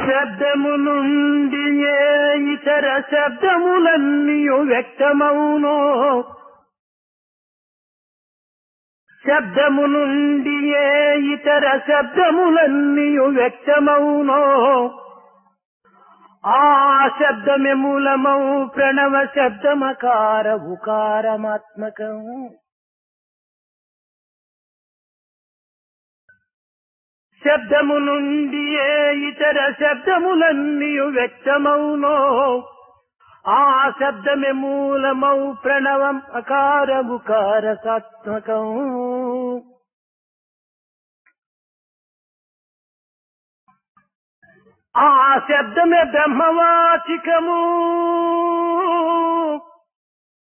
శబ్దము నుండి ఏ ఇతర శబ్దములన్నీయు వ్యక్తమౌనో, శబ్దము నుండి ఏ ఇతర శబ్దములన్నీయు వ్యక్తమౌనో, ఆ శబ్దమే మూలమౌ ప్రణవ శబ్దమకార ఉకారమాత్మకం. శబ్దము నుండి ఏ ఇతర శబ్దములన్నీయు వ్యక్తమౌనో, ఆ శబ్దమే మూలమౌ ప్రణవం అకార ఉకారసాత్మకం. ఆ శబ్దమే బ్రహ్మవాచికము,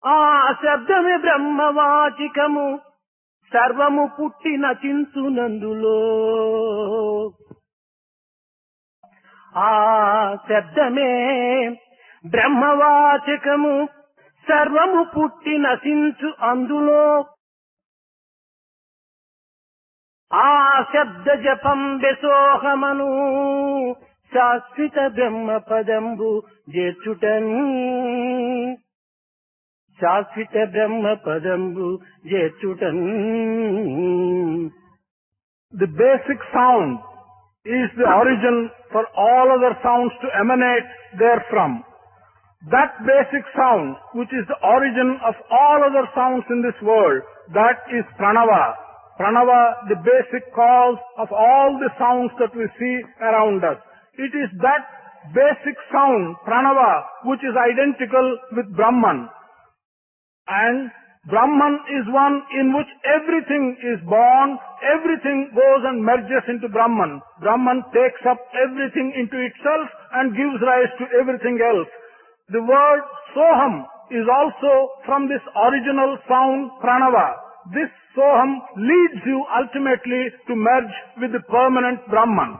ఆ శబ్దమే బ్రహ్మవాచికము, సర్వము పుట్టి నచించునందులో. ఆ శబ్దమే బ్రహ్మవాచకము, సర్వము పుట్టి నశించు అందులో. ఆ శబ్ద జపం బెసోహమను శాశ్వత బ్రహ్మ పదంబు చేర్చుటన్, శాశ్వత బ్రహ్మ పదంబు చేర్చుటన్. The basic sound is the origin for all other sounds to emanate therefrom. That basic sound, which is the origin of all other sounds in this world, that is Pranava. Pranava, the basic cause of all the sounds that we see around us. It is that basic sound, Pranava, which is identical with Brahman. And Brahman is one in which everything is born, everything goes and merges into Brahman. Brahman takes up everything into itself and gives rise to everything else. The word Soham is also from this original sound Pranava. This Soham leads you ultimately to merge with the permanent Brahman.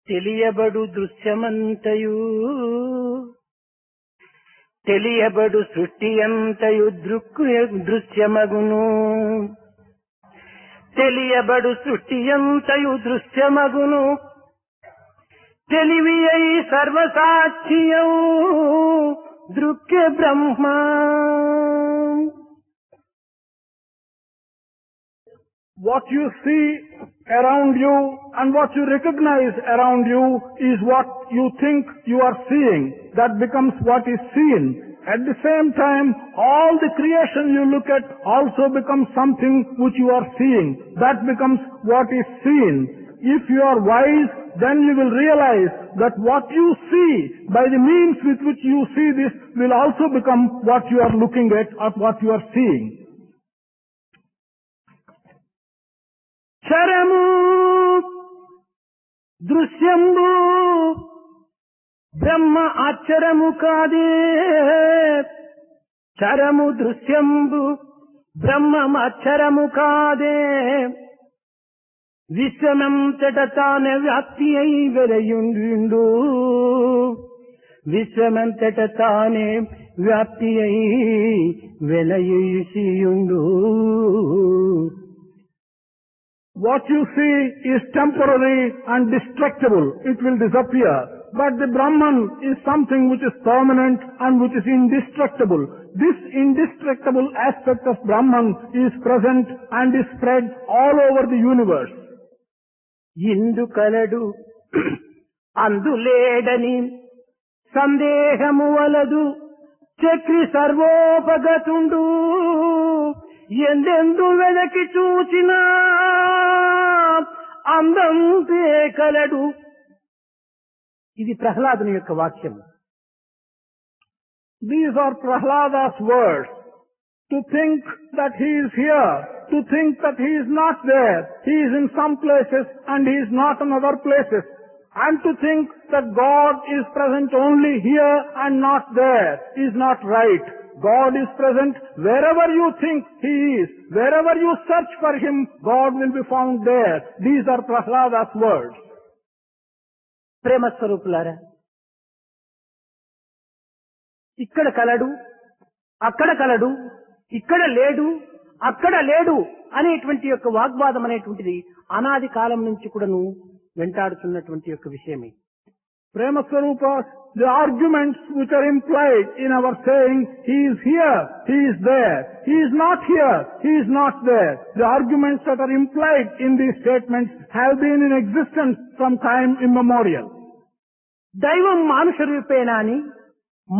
తెలియబడు దృశ్యమంతయు, తెలియబడు సృష్టి అంతయు దృశ్యమగును, తెలియబడు సృష్టి అంతయు దృశ్యమగును, తెలివి అయి సర్వసాక్షియౌ దృక్య బ్రహ్మ. What you see around you and what you recognize around you is what you think you are seeing. That becomes what is seen. At the same time, all the creation you look at also becomes something which you are seeing. That becomes what is seen. If you are wise, then you will realize that what you see, by the means with which you see this, will also become what you are looking at or what you are seeing. చరము దృశ్యంబు బ్రహ్మ అక్షరము కాదే, చరము దృశ్యంబు బ్రహ్మమక్షరము కాదే, విశ్వమంతట తానే వ్యాప్తి అయి వెలయుండు, విశ్వమంతట తానే వ్యాప్తి అయి వెలయుండు. What you see is temporary and destructible. It will disappear. But the Brahman is something which is permanent and which is indestructible. This indestructible aspect of Brahman is present and is spread all over the universe. ఇందు కలడు అందులేడని సందేహము వలదు, చక్రి సర్వోపగతుండు, ఎందెందు వెదకి చూచినా అందంతే కలడు. ఇది ప్రహ్లాదుని యొక్క వాక్యము. These are Prahlada's words. To think that he is here, to think that he is not there, he is in some places and he is not in other places, and to think that God is present only here and not there is not right. God is present wherever you think he is. Wherever you search for him, God will be found there. These are Prahlada's words. ప్రేమ స్వరూపులారా, ఇక్కడ కలడు, అక్కడ కలడు, ఇక్కడ లేడు, అక్కడ లేడు అనేటువంటి యొక్క వాగ్వాదం అనేటువంటిది అనాది కాలం నుంచి కూడాను వెంటాడుతున్నటువంటి యొక్క విషయమే. Prema Swarupas, the arguments which are implied in our saying, he is here, he is there, he is not here, he is not there. The arguments that are implied in these statements have been in existence from time immemorial. దైవం మానుష రూపేణ అని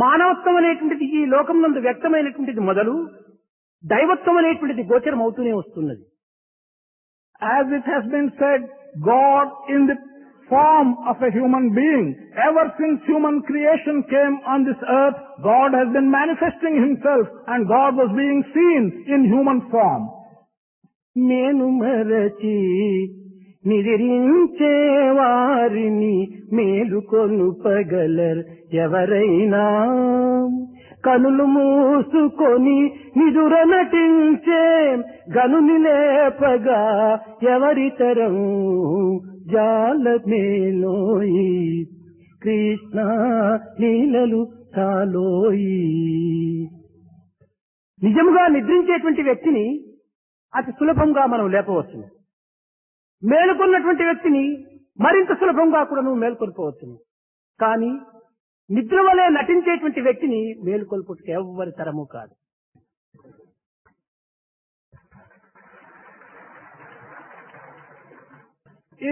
మానవత్వం అనేటువంటిది ఈ లోకం నందు వ్యక్తమైనటువంటిది మొదలు దైవత్వం అనేటువంటిది గోచరం అవుతూనే వస్తున్నది. As it has been said, God in the form of a human being, ever since human creation came on this earth, God has been manifesting himself and God was being seen in human form. మేను మరచి నిద్రించే వారిని మేలుకొనుపగలర్ ఎవరైనా, కనులు మూసుకొని నిదుర నటించే గనుని లేపగా ఎవరితరం జాలమేలోయి, కృష్ణ లీలలు చాలోయి. నిజముగా నిద్రించేటువంటి వ్యక్తిని అతి సులభంగా మనం లేపవచ్చును. మేలుకొన్నటువంటి వ్యక్తిని మరింత సులభంగా కూడా నువ్వు మేల్కొల్పవచ్చును. కానీ నిద్ర వలె నటించేటువంటి వ్యక్తిని మేలుకొల్పుటకు ఎవ్వరి తరము కాదు.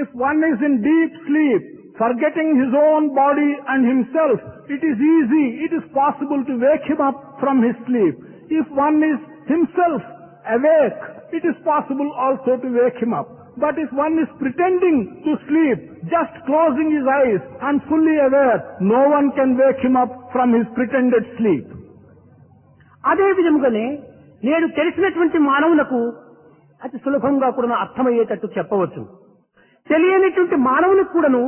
If one is in deep sleep, forgetting his own body and himself, it is easy, it is possible to wake him up from his sleep. If one is himself awake, it is possible also to wake him up. But if one is pretending to sleep, just closing his eyes and fully aware, no one can wake him up from his pretended sleep. అదే విధముగానే నేడు తెలిసినటువంటి మానవులకు అతి సులభంగా కూడా అర్థమయ్యేటట్టు చెప్పవచ్చు. తెలియనిటువంటి మానవునికి కూడాను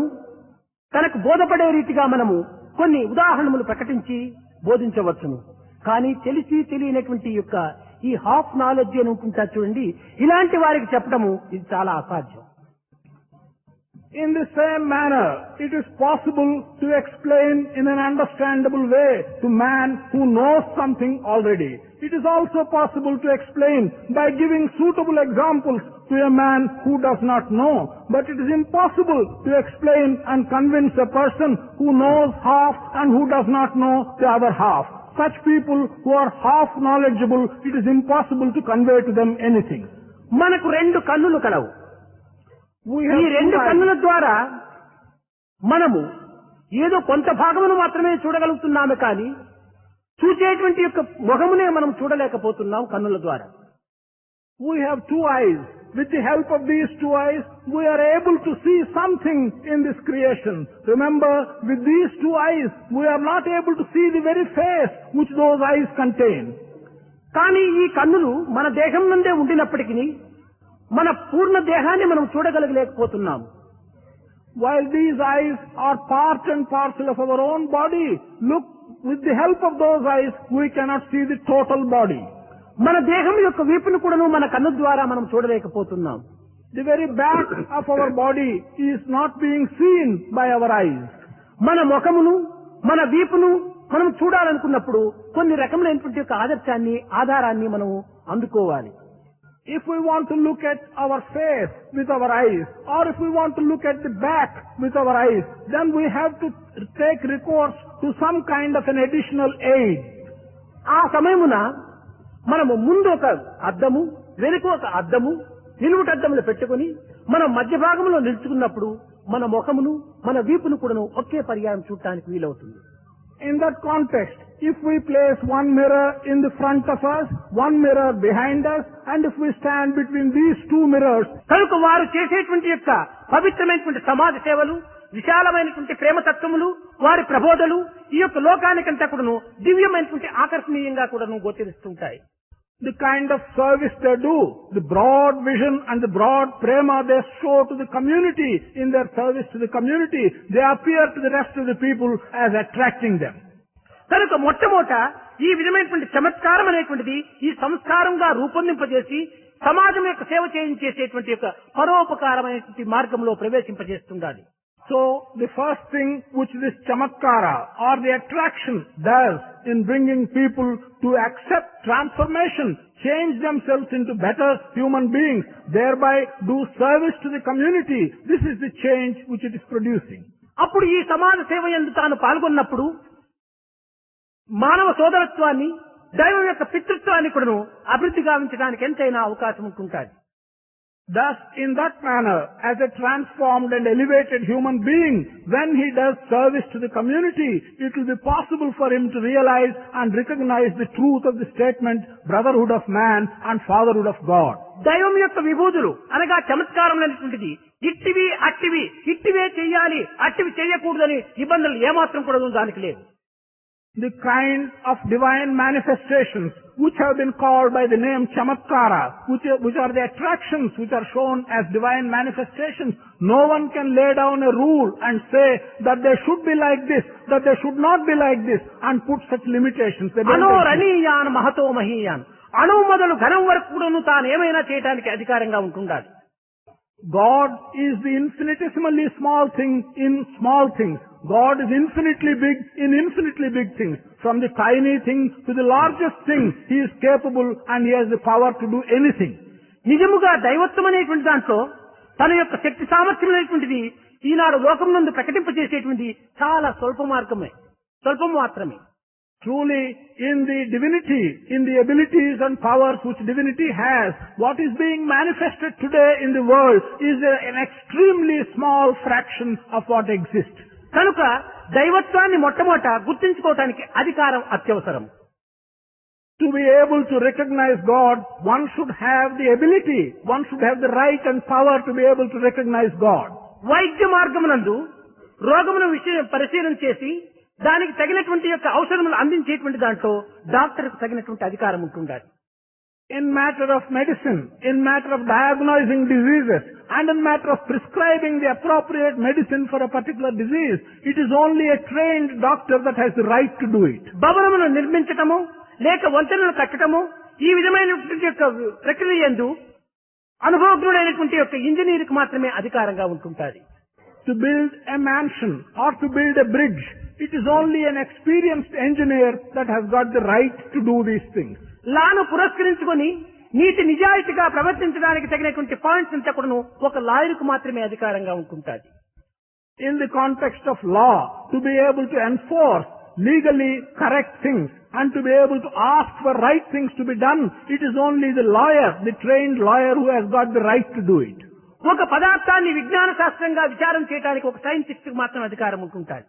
తనకు బోధపడే రీతిగా మనము కొన్ని ఉదాహరణలు ప్రకటించి బోధించవచ్చును. కానీ తెలిసి తెలియనటువంటి యొక్క ఈ హాఫ్ నాలెడ్జ్ అని ఉంటుంటారు చూడండి, ఇలాంటి వారికి చెప్పడము ఇది చాలా అసాధ్యం. In the same manner, it is possible to explain in an understandable way to man who knows something already. It is also possible to explain by giving suitable examples to a man who does not know. But it is impossible to explain and convince a person who knows half and who does not know the other half. Such people who are half knowledgeable, it is impossible to convey to them anything. మనకు రెండు కన్నులు కలవు. ఈ రెండు కన్నుల ద్వారా మనము ఏదో కొంత భాగమును మాత్రమే చూడగలుగుతున్నాము, కానీ చూచేటువంటి యొక్క ముఖమునే మనం చూడలేకపోతున్నాం కన్నుల ద్వారా. We have two eyes. With the help of these two eyes, we are able to see something in this creation. Remember, with these two eyes, we are not able to see the very face which those eyes contain. కానీ ఈ కన్నులు మన దేహం నుండే ఉండినప్పటికీ మన పూర్ణ దేహాన్ని మనం చూడగలగలేకపోతున్నాము. While these eyes are part and parcel of our own body, look, with the help of those eyes, we cannot see the total body. మన దేహం యొక్క వీపును కూడాను మన కన్ను ద్వారా మనం చూడలేకపోతున్నాం. The very back of our body is not being seen by our eyes. మన ముఖమును మన వీపును మనం చూడాలనుకున్నప్పుడు కొన్ని రకములైనటువంటి యొక్క ఆధారాన్ని మనం అందుకోవాలి. If we want to look at our face with our eyes, or if we want to look at the back with our eyes, then we have to take recourse to some kind of an additional aid. ఆ సమయమున మనము ముందు ఒక అద్దము, వెనుక ఒక అద్దము, నిలువుటద్దములు పెట్టుకుని మనం మధ్య భాగంలో నిలుచుకున్నప్పుడు మన ముఖమును మన వీపును కూడాను ఒకే పర్యాయం చూడటానికి వీలవుతుంది. In that context, if we place one mirror in the front of us, one mirror behind us, and if we stand between these two mirrors, కనుక వారు చేసేటువంటి యొక్క పవిత్రమైనటువంటి సమాజ సేవలు, విశాలమైనటువంటి ప్రేమతత్వములు, వారి ప్రబోధలు ఈ యొక్క లోకానికంతా కూడాను దివ్యమైనటువంటి ఆకర్షణీయంగా కూడాను గోచరిస్తుంటాయి. The kind of service they do, the broad vision and the broad prema they show to the community in their service to the community, they appear to the rest of the people as attracting them. కనుక మొట్టమొదట ఈ విధమైనటువంటి చమత్కారం అనేటువంటిది ఈ సంస్కారంగా రూపొందింపజేసి సమాజం యొక్క సేవ చేయించేసేటువంటి యొక్క పరోపకారమైనటువంటి మార్గంలో ప్రవేశింపజేస్తుండాలి. So the first thing which this chamatkara or the attraction does in bringing people to accept transformation, change themselves into better human beings, thereby do service to the community, this is the change which it is producing. అప్పుడు ఈ సమాజ సేవ యందు తాను పాల్గొన్నప్పుడు మానవ సోదరత్వాన్ని, దైవం యొక్క పితృత్వాన్ని కూడాను అభివృద్ధి గావించడానికి ఎంతైనా అవకాశం ఉంటుంటుంది. Thus, in that manner, as a transformed and elevated human being, when he does service to the community, it will be possible for him to realize and recognize the truth of the statement, brotherhood of man and fatherhood of God. దైవం యొక్క విభూతులు అనగా చమత్కారం అనేటువంటిది ఇట్టివి అట్టివి, ఇట్టివే చెయ్యాలి అట్టివి చేయకూడదని నిబంధనలు ఏమాత్రం కూడా దానికి లేవు. The kind of divine manifestations which have been called by the name chamatkara, which are the attractions which are shown as divine manifestations, no one can lay down a rule and say that they should be like this, that they should not be like this, and put such limitations. అనో రణీయాన్ మహతో మహీయాన్, అణువు మొదలు ఘనం వరకు కూడాను తాను ఏమైనా చేయడానికి అధికారంగా ఉంటుండాలి. God is the infinitesimally small thing in small things. God is infinitely big in infinitely big things. From the tiny thing to the largest thing, He is capable and He has the power to do anything. నిజముగా దైవత్వం అనేటువంటి దాంట్లో తన యొక్క శక్తి సామర్థ్యం అనేటువంటిది ఈనాడు లోకం నందు ప్రకటింపజేసేటువంటి చాలా స్వల్ప మాత్రమే. Truly, in the divinity, in the abilities and powers which divinity has, what is being manifested today in the world is an extremely small fraction of what exists. కనుక దైవత్వాన్ని మొట్టమొదట గుర్తించుకోవటానికి అధికారం అత్యవసరం. To be able to recognize God, one should have the ability, one should have the right and power to be able to recognize God. వైద్య మార్గమునందు రోగమును పరిశీలన చేసి దానికి తగినటువంటి యొక్క ఔషధములు అందించేటువంటి దాంట్లో డాక్టర్కు తగినటువంటి అధికారం ఉంటుండాలి. In matter of medicine, in matter of diagnosing diseases, and in matter of prescribing the appropriate medicine for a particular disease, it is only a trained doctor that has the right to do it. భవనమును నిర్మించటము లేక వంతెనలు కట్టడము ఈ విధమైనటువంటి యొక్క ప్రక్రియ యందు అనుభవజ్ఞుడైనటువంటి యొక్క ఇంజనీర్కి మాత్రమే అధికారంగా ఉంటుంటుంది. To build a mansion or to build a bridge, it is only an experienced engineer that has got the right to do these things. లాను పురస్కరించుకొని నీతి నిజాయితీగా ప్రవర్తించడానికి తగినటువంటి పాయింట్స్ అంతా కూడా ఒక లాయర్కు మాత్రమే అధికారంగా ఉంటుంటుంది. In the context of law, to be able to enforce legally correct things and to be able to ask for right things to be done, it is only the lawyer, the trained lawyer who has got the right to do it. ఒక పదార్థాన్ని విజ్ఞాన శాస్త్రంగా విచారం చేయడానికి ఒక scientist కు మాత్రం అధికారం ఉంటుంటుంది.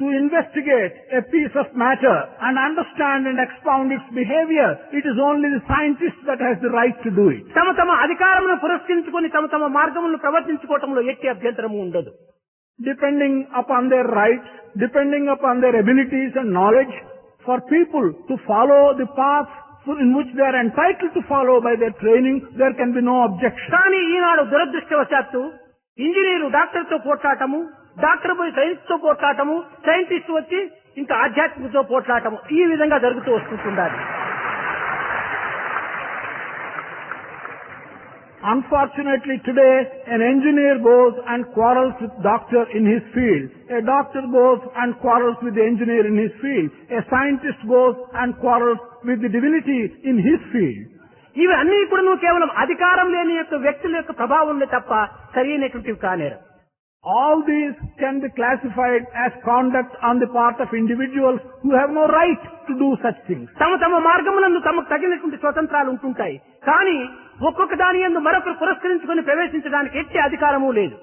To investigate a piece of matter and understand and expound its behavior, it is only the scientist that has the right to do it. తమ అధికారమును పురస్కరించుకొని తమ మార్గములను ప్రవర్తించుకోవటంలో ఎట్టి అభ్యంతరము ఉండదు. Depending upon their rights, depending upon their abilities and knowledge, for people to follow the path in which they are entitled to follow by their training, there can be no objection. కానీ ఈనాడు దురదృష్టవశాత్తు engineer doctor తో పోట్లాటము, doctor పోయి science తో పోట్లాటము, scientist వచ్చి ఇంకా ఆధ్యాత్మికతో పోట్లాటము, ఈ విధంగా జరుగుతూ వస్తుండాలి. Unfortunately today, an engineer goes and quarrels with doctor in his field. A doctor goes and quarrels with the engineer in his field. A scientist goes and quarrels with the divinity in his field. ఇవి అన్ని కూడా కేవలం అధికారం లేని యొక్క వ్యక్తుల యొక్క ప్రభావంలో తప్ప సరైనటువంటివి కానేరు. All these can be classified as conduct on the part of individuals who have no right to do such things. తమ మార్గమునందు తమకు తగినటువంటి స్వతంత్రాలు ఉంటుంటాయి. కానీ ఒక్కొక్క దాని యందు మరొకరు పురస్కరించుకొని ప్రవేశించడానికి ఎట్టి అధికారము లేదు.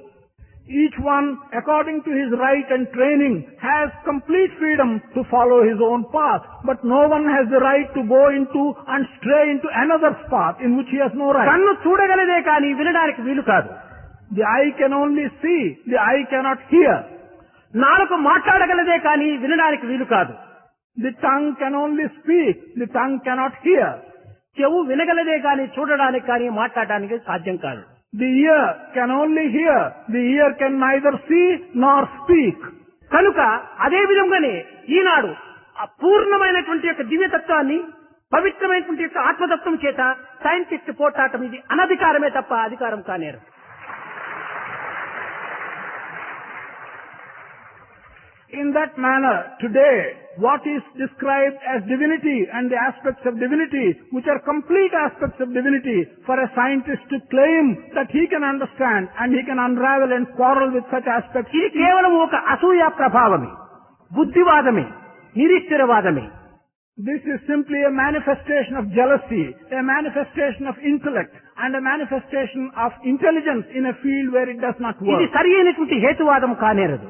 Each one, according to his right and training, has complete freedom to follow his own path, but no one has the right to go into and stray into another's path in which he has no right. కన్ను చూడగలదే కానీ వినడానికి వీలు కాదు. The eye can only see, the eye cannot hear. నాలుక మాట్లాడగలదే కానీ వినడానికి వీలు కాదు. The tongue can only speak, the tongue cannot hear. చెవు వినగలదే కానీ చూడడానికి కానీ మాట్లాడడానికి సాధ్యం కాదు. The ear can only hear, the ear can neither see nor speak. కనుక అదే విధంగానే ఈనాడు పూర్ణమైనటువంటి యొక్క దివ్యతత్వాన్ని, పవిత్రమైనటువంటి యొక్క ఆత్మతత్వం చేత సైంటిస్ట్ పోట్లాటం ఇది అనధికారమే తప్ప అధికారం కానేరు. In that manner, today, what is described as divinity and the aspects of divinity, which are complete aspects of divinity, for a scientist to claim that he can understand and he can unravel and quarrel with such aspects. ఇది కేవలం ఒక అసూయ ప్రభావమే, బుద్ధివాదమే, నిరీశ్వరవాదమే. This is simply a manifestation of jealousy, a manifestation of intellect, and a manifestation of intelligence in a field where it does not work. ఇది సరి అయినటువంటి హేతువాదం కానేరదు.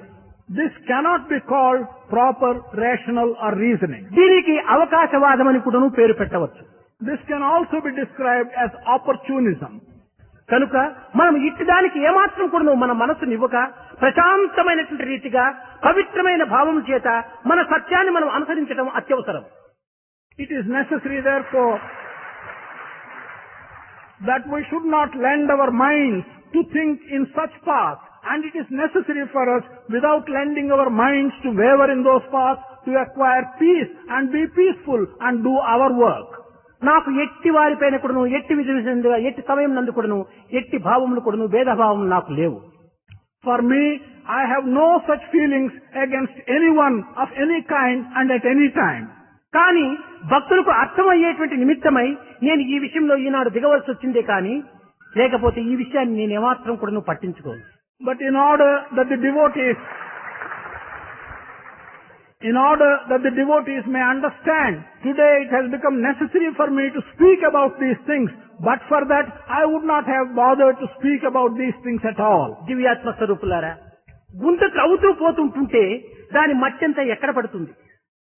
This cannot be called proper, rational or reasoning. దీనికి అవకాశవాదం అని కూడాను పేరు పెట్టవచ్చు. This can also be described as opportunism. కనుక మనం ఇట్టడానికి ఏమాత్రం కూడాను మన మనసునివ్వక ప్రశాంతమైనటువంటి రీతిగా పవిత్రమైన భావం చేత మన సత్యాన్ని మనం అనుసరించడం అత్యవసరం. It is necessary, therefore, that we should not lend our minds to think in such paths, and it is necessary for us, without lending our minds to waver in those paths, to acquire peace and be peaceful and do our work. నాకు ఎట్టి వారిపైన కూడాను, ఎట్టి విధంగా, ఎట్టి సమయం నందు కూడాను, ఎట్టి భావములు కూడాను, భేదభావములు నాకు లేవు. For me, I have no such feelings against anyone of any kind and at any time. కానీ భక్తులకు అర్థమయ్యేటువంటి నిమిత్తమై నేను ఈ విషయంలో ఈనాడు దిగవలసి వచ్చిందే కానీ లేకపోతే ఈ విషయాన్ని నేను ఏమాత్రం కూడా పట్టించుకోను. But in order that the devotees may understand, today it has become necessary for me to speak about these things, but for that I would not have bothered to speak about these things at all. దివ్యాత్మ స్వరూపులారా, గుంత త్రవ్వుతూ పోతుంటుంటే దాని మట్టంతా ఎక్కడ పడుతుంది?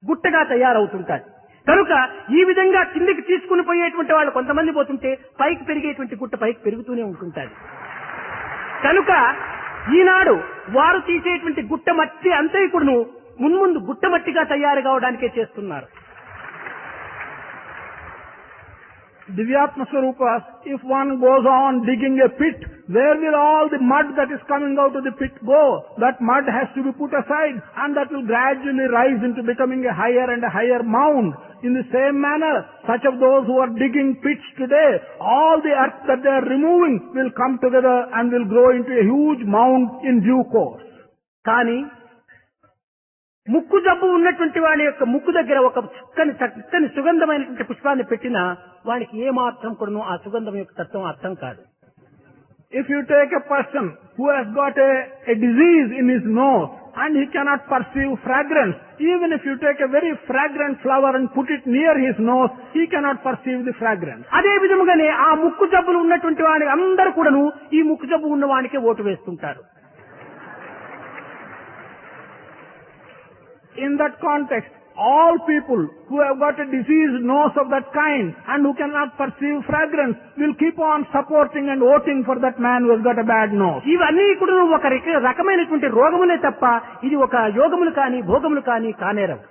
గుట్టగా తయారవుతుంటారు. కనుక ఈ విధంగా కిందికి తీసుకుని పోయేటువంటి వాళ్ళు కొంతమంది పోతుంటే పైకి పెరిగేటువంటి గుట్ట పైకి పెరుగుతూనే ఉంటుంటారు. కనుక ఈనాడు వారు తీసేటువంటి గుట్ట మట్టి అంతా ఇప్పుడు మున్ముందు గుట్ట మట్టిగా తయారు కావడానికే చేస్తున్నారు. Divyatma Swarupas, if one goes on digging a pit, where will all the mud that is coming out of the pit go? That mud has to be put aside, and that will gradually rise into becoming a higher and a higher mound. In the same manner, such of those who are digging pits today, all the earth that they are removing will come together and will grow into a huge mound in due course. కానీ ముక్కు జబ్బు ఉన్నటువంటి వాడి యొక్క ముక్కు దగ్గర ఒక చక్కని సుగంధమైనటువంటి పుష్పాన్ని పెట్టినా వాడికి ఏమాత్రం కూడా ఆ సుగంధం యొక్క తత్వం అర్థం కాదు. If you take a person who has got a disease in his nose and he cannot perceive fragrance, even if you take a very fragrant flower and put it near his nose, he cannot perceive the fragrance. అదే విధముగానే ఆ ముక్కు జబ్బులు ఉన్నటువంటి వాడి అందరూ కూడాను ఈ ముక్కు జబ్బు ఉన్న వాడికే ఓటు వేస్తుంటారు. In that context, all people who have got a diseased nose of that kind and who cannot perceive fragrance will keep on supporting and voting for that man who has got a bad nose. ఇవన్నీ కూడా ఒక రకమైనటువంటి రోగములే తప్ప ఇది ఒక యోగములు కానీ భోగములు కానీ కానేరవు.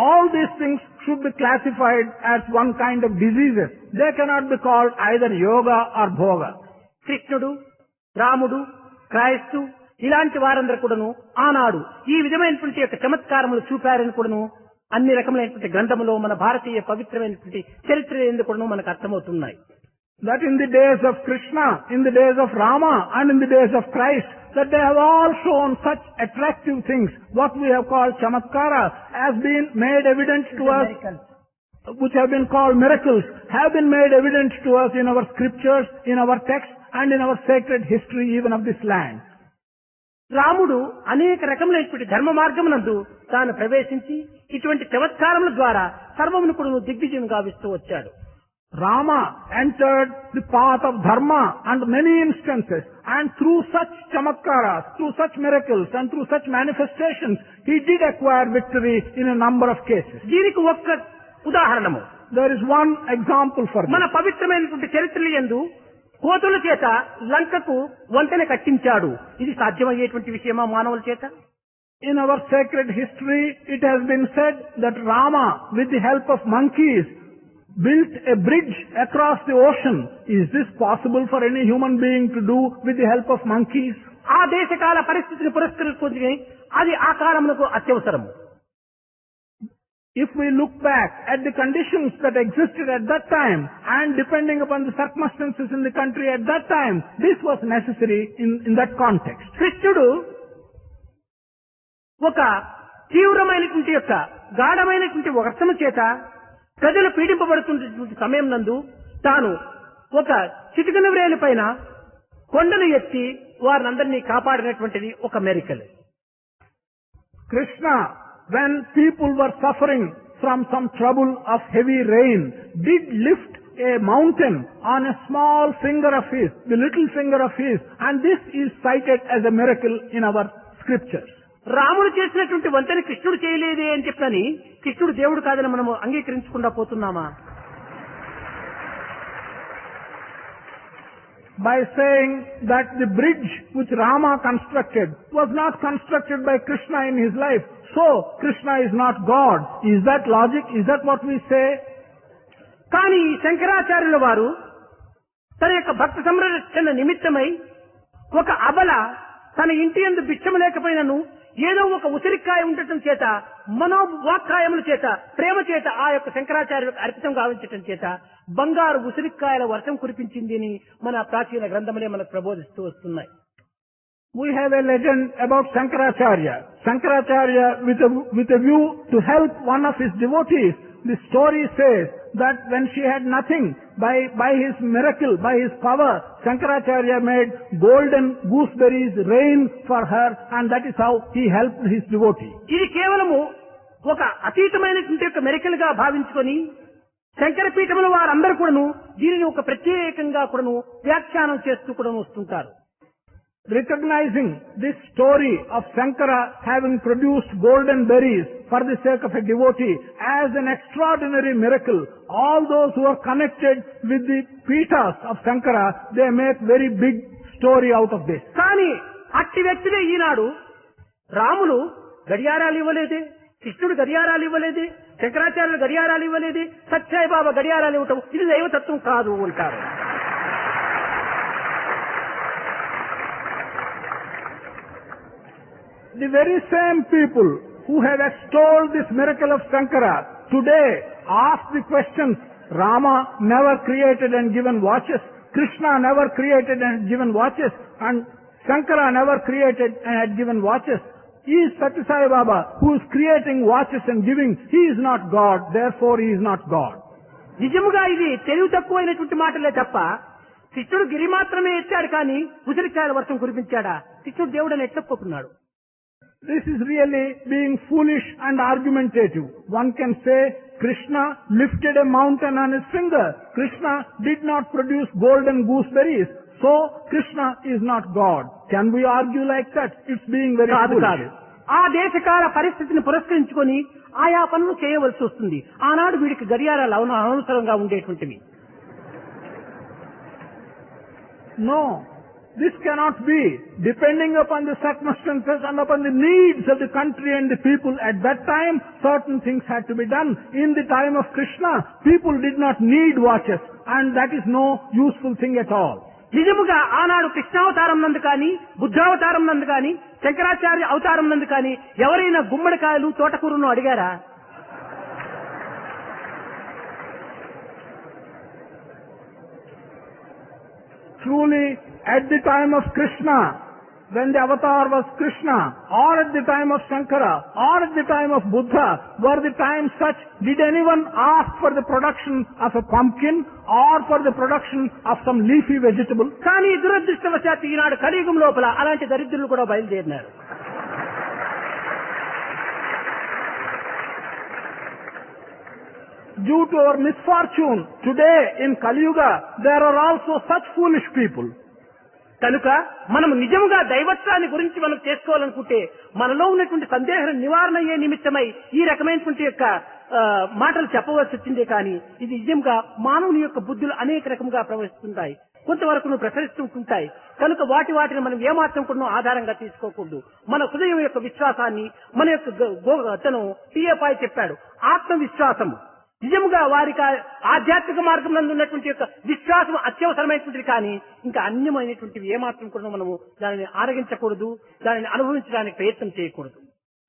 All these things should be classified as one kind of diseases. They cannot be called either yoga or bhoga. కృష్ణుడు, రాముడు, క్రైస్తు ఇలాంటి వారందరూ కూడాను ఆనాడు ఈ విధమైనటువంటి యొక్క చమత్కారములు చూపారని కూడాను అన్ని రకములైనటువంటి గ్రంథములో మన భారతీయ పవిత్రమైనటువంటి చరిత్ర ఎందుకు కూడాను మనకు అర్థమవుతున్నాయి. That in the days of Krishna, in the days of Rama and in the days of Christ, that they have all shown such attractive things, what we have called chamatkara, has been made evident to us, which have been called miracles, have been made evident to us in our scriptures, in our texts and in our sacred history even of this land. రాముడు అనేక రకములైనటువంటి ధర్మ మార్గమునందు తాను ప్రవేశించి ఇటువంటి చమత్కారముల ద్వారా సర్వమును కూడా దిగ్విజయం గావిస్తూ వచ్చాడు. Rama entered the path of dharma and many instances, and through such chamatkaras, through such miracles and through such manifestations, he did acquire victory in a number of cases. దీనికి ఒక్క ఉదాహరణము, there is one example for this. మన పవిత్రమైనటువంటి చరిత్రల యందు కోతుల చేత లంకకు వంతెన కట్టించాడు. ఇది సాధ్యమయ్యేటువంటి విషయమా మానవుల చేత? In our sacred history, it has been said that Rama, with the help of monkeys, built a bridge across the ocean. Is this possible for any human being to do with the help of monkeys? ఆ దేశకాల పరిస్థితిని పురస్కరించుకొని అది ఆ కాలమునకు అత్యవసరము. If we look back at the conditions that existed at that time and depending upon the circumstances in the country at that time, this was necessary in that context. కృష్ణుడు ఒక తీవ్రమైనటువంటి యొక్క గాఢమైనటువంటి వర్షము చేత ప్రజలు పీడింపబడుతున్నటువంటి సమయం నందు తాను ఒక చిటికన వ్రేలి పైన కొండను ఎత్తి వారినందరినీ కాపాడినటువంటిది ఒక మెరికల్. Krishna, when people were suffering from some trouble of heavy rain, did lift a mountain on a small finger of his, the little finger of his, and this is cited as a miracle in our scriptures. రాముడు చేసినటువంటి వంతెన కృష్ణుడు చేయలేదే అని చెప్పని కృష్ణుడు దేవుడు కాదని మనము అంగీకరించకుండా పోతున్నామా? By saying that the bridge which Rama constructed was not constructed by Krishna in his life, so Krishna is not God. Is that logic? Is that what we say? కానీ శంకరాచార్యుల వారు తన యొక్క భక్త సంరక్షణ నిమిత్తమై ఒక అబల తన ఇంటి యందు భిక్షము లేకపోయినను ఏదో ఒక ఉసిరికాయ ఉండటం చేత మనోవాక్కాయముల చేత ప్రేమ చేత ఆ యొక్క శంకరాచార్యులకు అర్పితం గావించటం చేత బంగారు ఉసిరికాయల వర్షం కురిపించింది అని మన ప్రాచీన గ్రంథములే మనకు ప్రబోధిస్తూ వస్తున్నాయి. We have a legend about Shankaracharya. Shankaracharya with a view to help one of his devotees. The story says that when she had nothing, by his miracle, by his power, Shankaracharya made golden gooseberries rain for her, and that is how he helped his devotee. ఇది కేవలము ఒక అతీతమైనటువంటి ఒక మెరికల్ గా భావించుకొని శంకరపీఠముల వారందరూ కూడాను దీనిని ఒక ప్రత్యేకంగా కూడాను వ్యాఖ్యానం చేస్తూ కూడా వస్తుంటారు. Recognizing this story of Shankara having produced golden berries for the sake of a devotee as an extraordinary miracle, all those who are connected with the Pithas of Shankara, they make very big story out of this. కానీ అట్టి వ్యక్తిదే ఈనాడు రాములు గడియారాలు ఇవ్వలేదే, కృష్ణుడు గడియారాలు ఇవ్వలేదే, శంకరాచార్యులు గడియారాలు ఇవ్వలేదే, సత్యసాయిబాబా గడియారాలు ఇవ్వటం ఇది దైవతత్వం కాదు అంటారు. The very same people who have extolled this miracle of Shankara today ask the questions, Rama never created and given watches, Krishna never created and given watches, and Shankara never created and had given watches. He is Satya Sai Baba who is creating watches and giving. He is not God, therefore he is not God. నిజముగా ఇది తెలివి తక్కువైనటువంటి మాటలే తప్ప కృష్ణుడు గిరి మాత్రమే ఎత్తాడు కానీ ఉసిరికాయల వర్షం కురిపించాడా? కృష్ణుడు దేవుడని ఎట్లొప్పుకున్నాడు? This is really being foolish and argumentative. One can say Krishna lifted a mountain on his finger. Krishna did not produce golden gooseberries. So Krishna is not God. Can we argue like that? It's being very foolish. ఆ దేశకాల పరిస్థితిని పురస్కరించుకొని ఆయా పనులు చేయవలసి వస్తుంది. ఆనాడు వీడికి గడియారాలు అనవసరంగా ఉండేటువంటివి. No. This cannot be. Depending upon the circumstances and upon the needs of the country and the people at that time, certain things had to be done. In the time of Krishna, people did not need watches, and that is no useful thing at all. నిజముగా ఆనాడు కృష్ణావతారం నందు కానీ బుద్ధావతారం నందు కానీ శంకరాచార్య అవతారం నందు కానీ ఎవరైనా గుమ్మడికాయలు తోటకూరను అడిగారా? Truly, at the time of Krishna, when the avatar was Krishna, or at the time of Shankara, or at the time of Buddha, were the times such, did anyone ask for the production of a pumpkin or for the production of some leafy vegetable? కానీ దురదృష్టవశాత్తు ఈనాడు కలియుగం లోపల అలాంటి దరిద్రులు కూడా బయలుదేరినారు. Due to our misfortune, today in Kali Yuga, there are also such foolish people. కనుక మనం నిజంగా దైవత్వాన్ని గురించి మనం చేసుకోవాలనుకుంటే మనలో ఉన్నటువంటి సందేహ నివారణ అయ్యే నిమిత్తమై ఈ రకమైనటువంటి యొక్క మాటలు చెప్పవలసి వచ్చిందే కానీ ఇది నిజంగా మానవుని యొక్క బుద్ధులు అనేక రకముగా ప్రవహిస్తుంటాయి, కొంతవరకు ప్రసరిస్తుంటాయి. కనుక వాటిని మనం ఏమాత్రం కూడా ఆధారంగా తీసుకోకూడదు. మన హృదయం యొక్క విశ్వాసాన్ని మన యొక్క తను టీఏపాయ్ చెప్పాడు, ఆత్మవిశ్వాసం నిజంగా వారికి ఆధ్యాత్మిక మార్గం నందు ఉన్నటువంటి యొక్క విశ్వాసం అత్యవసరమైనటువంటిది కానీ ఇంకా అన్యమైనటువంటివి ఏమాత్రం కూడా మనము దానిని ఆరగించకూడదు, దానిని అనుభవించడానికి ప్రయత్నం చేయకూడదు.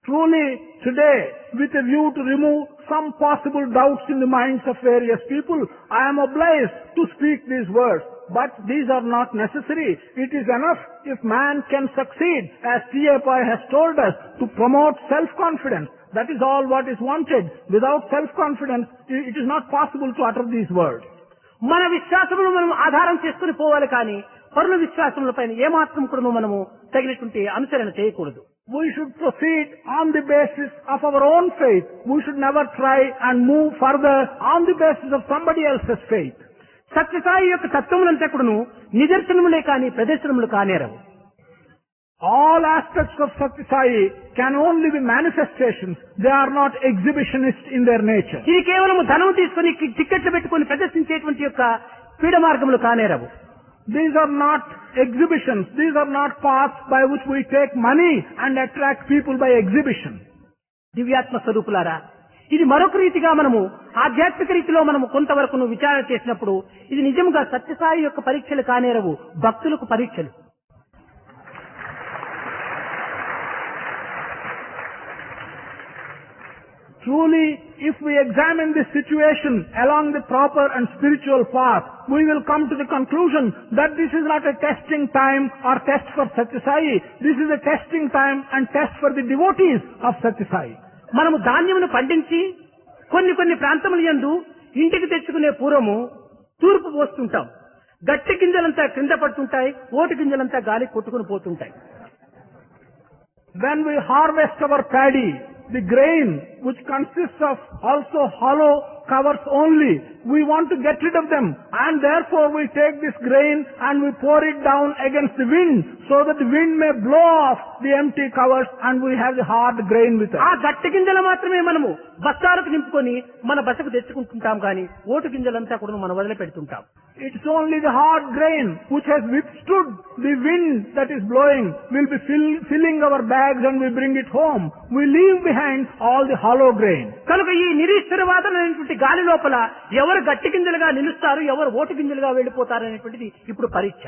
Truly, today, with a view to remove some possible doubts in the minds of various people, I am obliged to speak these words. But these are not necessary. It is enough if man can succeed, as Satya Sai has told us, to promote self-confidence. That is all what is wanted. Without self-confidence, it is not possible to utter these words. మన విశ్వాసమును మనం ఆధారం చేసుకుని పోవాలి కానీ పరుల విశ్వాసములపైన ఏమాత్రం కూడా మనము తగినటువంటి అనుసరణ చేయకూడదు. We should proceed on the basis of our own faith. We should never try and move further on the basis of somebody else's faith. Sathya Sai యొక్క తత్వములంతా కూడాను నిదర్శనములే కానీ ప్రదర్శనములు కానేరవు. All aspects of Satya Sai can only be manifestations. They are not exhibitionists in their nature. ఇది కేవలం ధనం తీసుకొని టిక్కెట్లు పెట్టుకొని ప్రదర్శించేటువంటి యొక్క పీడ మార్గములు కానేరవు. These are not exhibitions. These are not paths by which we take money and attract people by exhibition. దివ్యాత్మ స్వరూపులారా, ఇది మరొక రీతిగా మనము ఆధ్యాత్మిక రీతిలో మనము కొంతవరకు విచారణ చేసినప్పుడు ఇది నిజంగా సత్యసాయి యొక్క పరీక్షలు కానేరవు, భక్తులకు పరీక్షలు. Truly, if we examine this situation along the proper and spiritual path, we will come to the conclusion that this is not a testing time or test for Satya Sai. This is a testing time and test for the devotees of Satya Sai. మనము ధాన్యమును పండించి కొన్ని ప్రాంతముల యందు ఇంటికి తెచ్చుకునే పూర్వము తూర్పు పోస్తుంటాం. గట్టి గింజలంతా క్రింద పడుతుంటాయి, ఓటు గింజలంతా గాలి కొట్టుకుని పోతుంటాయి. When we harvest our paddy, the grain which consists of also hollow covers only, we want to get rid of them, and therefore we take this grain and we pour it down against the wind so that the wind may blow off the empty covers and we have the hard grain with us. ఆ గట్టి గింజలు మాత్రమే మనము బస్తాలకు నింపుకొని మన బసకు తెచ్చుకుంటుంటాం కానీ vote గింజలంతా కూడా మనం వదిలిపెడుతుంటాం. It's only the hard grain which has withstood the wind that is blowing will be filling our bags and we bring it home. We leave behind all the hollow grain. కనుక ఈ నిరీశ్వరవాదమైనటువంటి గాలి లోపల ఎవరు గట్టి గింజలుగా నిలుస్తారు, ఎవరు vote గింజలుగా వెళ్లిపోతారు అనేటువంటిది ఇప్పుడు పరీక్ష.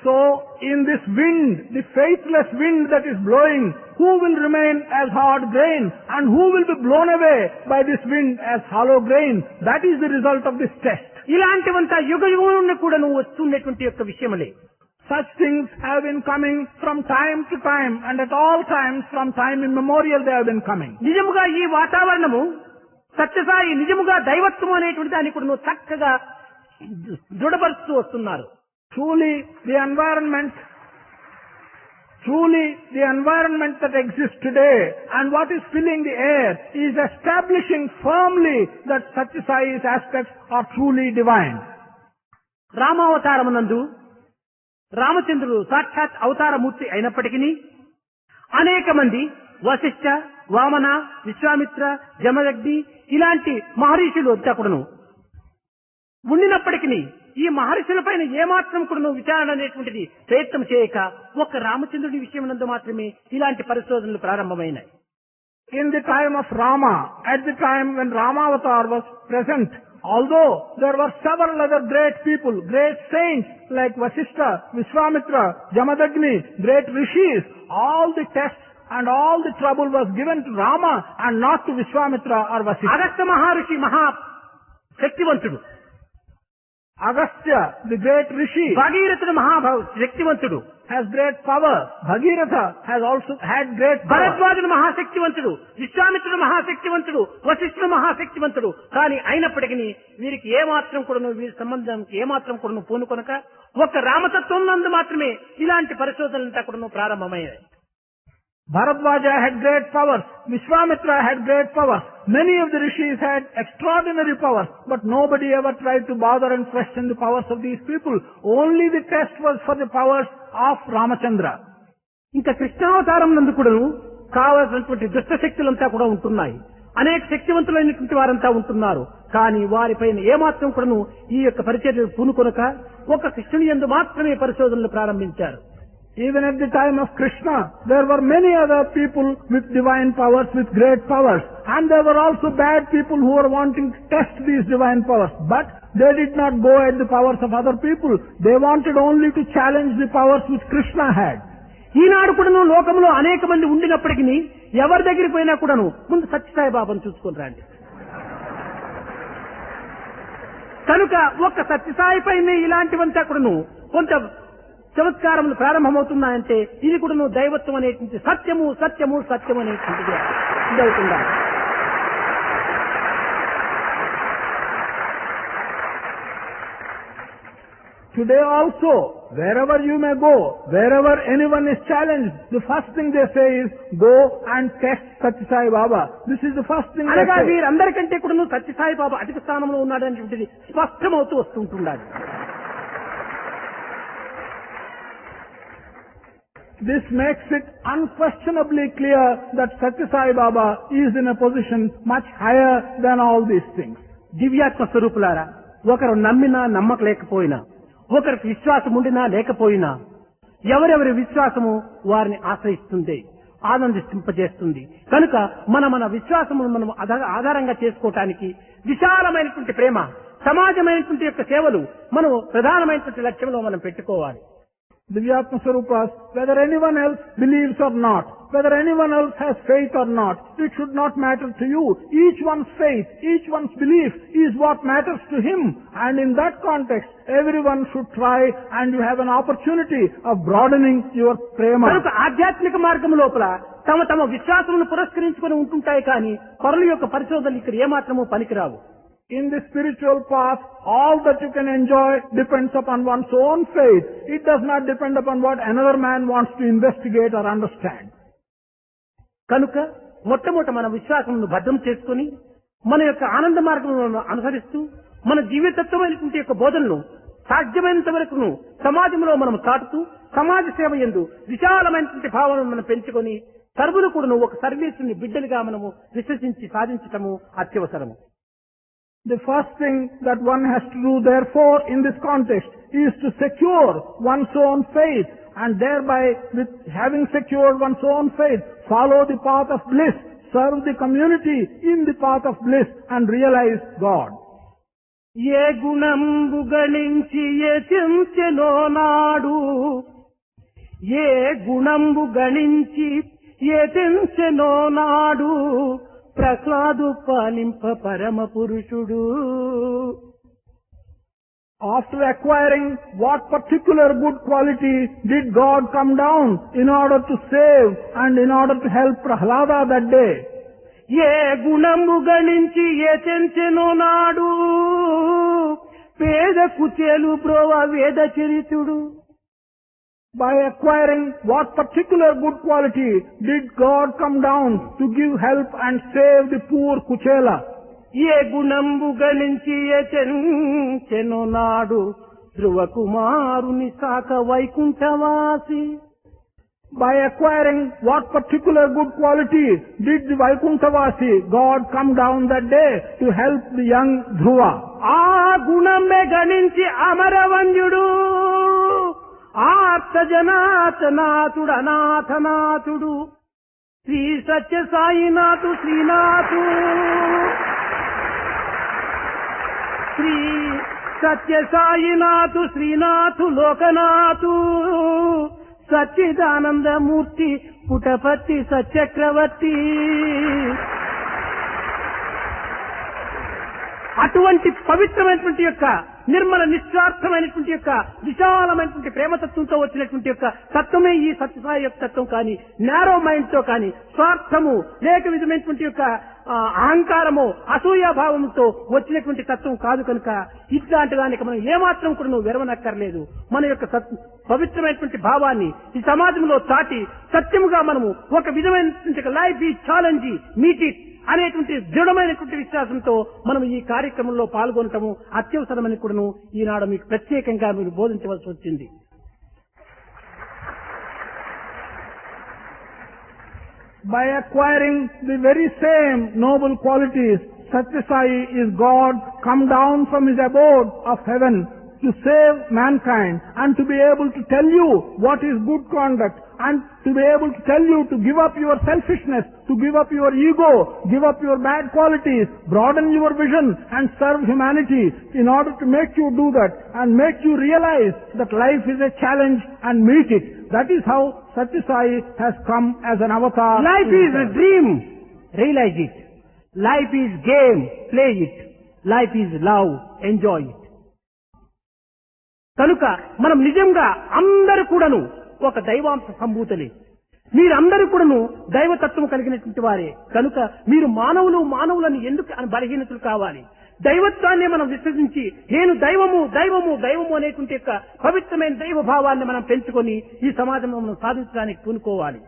So, in this wind, the faithless wind that is blowing, who will remain as hard grain and who will be blown away by this wind as hollow grain? That is the result of this test. ఇలాంటివంతా యుగయుగమున కూడా వస్తున్నటువంటి యొక్క విషయములే. Such things have been coming from time to time, and at all times, from time immemorial they have been coming. నిజముగా ఈ వాతావరణము సత్యసాయి నిజముగా దైవత్వం అనేటువంటి దాన్ని కూడా చక్కగా దృఢపరుస్తూ వస్తున్నారు. Truly, the environment that exists today and what is filling the air is establishing firmly that Satya Sai's aspects are truly divine. రామావతారమునందు రామచంద్రుడు సాక్షాత్ అవతారమూర్తి అయినప్పటికీ అనేక మంది వశిష్ఠ, వామన, విశ్వామిత్ర, జమదగ్ని ఇలాంటి మహర్షులు వచ్చాకుడును ఉండినప్పటికీ ఈ మహర్షుల పైన ఏమాత్రం కూడా విచారణ అనేటువంటిది ప్రయత్నం చేయక ఒక్క రామచంద్రుడి విషయమునందు మాత్రమే ఇలాంటి పరిశోధనలు ప్రారంభమైనాయి. In the time of Rama, at the time when Ramavatar was present, although there were several other great people, great saints like Vasishtha, Vishwamitra, Jamadagni, great rishis, all the tests and all the trouble was given to Rama and not to Vishwamitra or Vasishtha. Agastya మహర్షి మహా శక్తివంతుడు, Agastya, the great rishi, భాగీరథుడు శక్తివంతుడు, has great power. Bhagiratha has also had great power. భరద్వాజుడు మహాశక్తివంతుడు, విశ్వామిత్రుడు మహాశక్తివంతుడు, వశిష్ఠుడు మహాశక్తివంతుడు. కానీ అయినప్పటికీ వీరికి ఏమాత్రం కూడా వీరి సంబంధానికి ఏమాత్రం కూడా పూనుకొనక ఒక రామతత్వం నందు మాత్రమే ఇలాంటి పరిశోధనలంతా కూడా ప్రారంభమయ్యాయి. Bharadwaja had great powers. Vishwamitra had great powers. Many of the rishis had extraordinary powers, but nobody ever tried to bother and question the powers of these people. Only the test was for the powers of Ramachandra. ఇంకా కృష్ణావతారం నందు కూడా కావలసినటువంటి దుష్ట శక్తులంతా కూడా ఉంటున్నాయి. అనేక శక్తివంతులైనటువంటి వారంతా ఉంటున్నారు. కానీ వారిపైన ఏమాత్రం కూడా ఈ యొక్క పరిచర్యలు పూనుకొనక ఒక కృష్ణుని యందు మాత్రమే పరిశోధనలు ప్రారంభించారు. Even at the time of Krishna, there were many other people with divine powers, with great powers. And there were also bad people who were wanting to test these divine powers. But they did not go at the powers of other people. They wanted only to challenge the powers which Krishna had. ఈనాడు కూడాను లోకంలో అనేక మంది ఉండినప్పటికీ ఎవరి దగ్గరికి పోయినా కూడాను ముందు సత్యసాయి బాబాను చూసుకొని రండి. కనుక ఒక్క సత్యసాయి పైన ఇలాంటివంతా కూడాను కొంత చమత్కారములు ప్రారంభమవుతున్నాయంటే ఇది కూడాను దైవత్వం అనేటువంటి సత్యము సత్యము సత్యం అనేటువంటిది ఇదవుతుందా. Today also, wherever you may go, wherever anyone is challenged, the first thing they say is, go and test Satya Sai Baba. This is the first thing they అనగా say. వీరందరికంటే కూడా సత్యసాయి బాబా అధిక స్థానంలో ఉన్నాడనేటువంటిది స్పష్టమవుతూ వస్తుంటున్నాడు. This makes it unquestionably clear that Satya Sai Baba is in a position much higher than all these things. దివ్యాత్మ స్వరూపులారా, ఒకరు నమ్మినా నమ్మక లేకపోయినా, ఒకరికి విశ్వాసం ఉండినా లేకపోయినా, ఎవరెవరి విశ్వాసము వారిని ఆశ్రయిస్తుంది, ఆనందింపజేస్తుంది. కనుక మన విశ్వాసమును మనం ఆధారంగా చేసుకోవటానికి విశాలమైనటువంటి ప్రేమ, సమాజమైనటువంటి యొక్క సేవలు మనం ప్రధానమైనటువంటి లక్ష్యంలో మనం పెట్టుకోవాలి. Divyatma Swarupas, whether anyone else believes or not, whether anyone else has faith or not, it should not matter to you. Each one's faith, each one's belief is what matters to him. And in that context, everyone should try and you have an opportunity of broadening your prema. కనుక ఆధ్యాత్మిక మార్గం లోపల తమ విశ్వాసమును పురస్కరించుకొని ఉంటుంటాయి కానీ పరుల యొక్క పరిశోధనలు ఇక్కడ ఏమాత్రము పనికిరావు. In the spiritual path, all that you can enjoy depends upon one's own faith. It does not depend upon what another man wants to investigate or understand. కనుక మొట్టమొదట మన విశ్వాసమును భద్రం చేసుకుని మన యొక్క ఆనంద మార్గములను అనుసరిస్తూ మన జీవితత్వమైనటువంటి యొక్క బోధనను సాధ్యమైనంత వరకును సమాజంలో మనం చాటుతూ సమాజ సేవ యందు విశాలమైనటువంటి భావనను మనం పెంచుకొని సర్వులు కూడాను ఒక సర్వీసుని బిడ్డలుగా మనము విశ్వసించి సాధించటము అత్యవసరము. The first thing that one has to do, therefore, in this context, is to secure one's own faith, and thereby, with having secured one's own faith, follow the path of bliss, serve the community in the path of bliss, and realize God. ఏ గుణంబు గణించి యతించెనో నాడు, ఏ గుణంబు గణించి యతించెనో నాడు, ప్రహ్లాదు పాలింప పరమ పురుషుడు. After acquiring what particular good quality did God come down in order to save and in order to help Prahlada that day? ఏ గుణము గణించి యతించెనో నాడు, పేద కుచేలు బ్రోవ వేద చరితుడు. By acquiring what particular good quality did God come down to give help and save the poor Kuchela? ఏ గుణంబు గణించి యతించెనో నాడు, ధ్రువ కుమారుని సాక వైకుంఠవాసి. By acquiring what particular good quality did the Vaikunthavasi God come down that day to help the young Dhruva? ఆ గుణమే గణించి అమరవంద్యుడు, ఆర్త జనాథనాథుడు అనాథనాథుడు, శ్రీ సత్య సాయినాథు శ్రీనాథు, శ్రీ సత్య సాయినాథు శ్రీనాథు లోకనాథు, సచ్చిదానందమూర్తి పుటపతి సచక్రవర్తి. అటువంటి పవిత్రమైనటువంటి యొక్క నిర్మల నిస్వార్థమైనటువంటి యొక్క విశాలమైనటువంటి ప్రేమతత్వంతో వచ్చినటువంటి యొక్క తత్వమే ఈ సత్యసాయి యొక్క తత్వం. కానీ నారో మైండ్ తో కానీ స్వార్థము లేక విధమైనటువంటి యొక్క అహంకారము అసూయాభావంతో వచ్చినటువంటి తత్వం కాదు. కనుక ఇట్లాంటి దానికి మనం ఏమాత్రం కూడా నువ్వు విరవనక్కర్లేదు. మన యొక్క పవిత్రమైనటువంటి భావాన్ని ఈ సమాజంలో చాటి సత్యముగా మనము ఒక విధమైనటువంటి లైఫ్ ఈ ఛాలెంజ్ మీట్ ఇట్ అనేటువంటి దృఢమైనటువంటి విశ్వాసంతో మనం ఈ కార్యక్రమంలో పాల్గొనటము అత్యవసరమని కూడాను ఈనాడు మీకు ప్రత్యేకంగా మీరు బోధించవలసి వచ్చింది. By acquiring the very same noble qualities, Satya Sai is God come down from his abode of heaven to save mankind and to be able to tell you what is good conduct and to be able to tell you to give up your selfishness, to give up your ego, give up your bad qualities, broaden your vision and serve humanity in order to make you do that and make you realize that life is a challenge and meet it. That is how Satya Sai has come as an avatar. Life is a dream. Realize it. Life is game. Play it. Life is love. Enjoy it. కనుక మనం నిజంగా అందరూ కూడాను ఒక దైవాంశ సంభూతులే. మీరందరూ కూడాను దైవతత్వం కలిగినటువంటి వారే. కనుక మీరు మానవులను ఎందుకు బలహీనతలు కావాలి? దైవత్వాన్ని మనం విశ్వసించి నేను దైవము దైవము దైవము అనేటువంటి యొక్క పవిత్రమైన దైవ భావాన్ని మనం పెంచుకొని ఈ సమాజంలో మనం సాధించడానికి పూనుకోవాలి.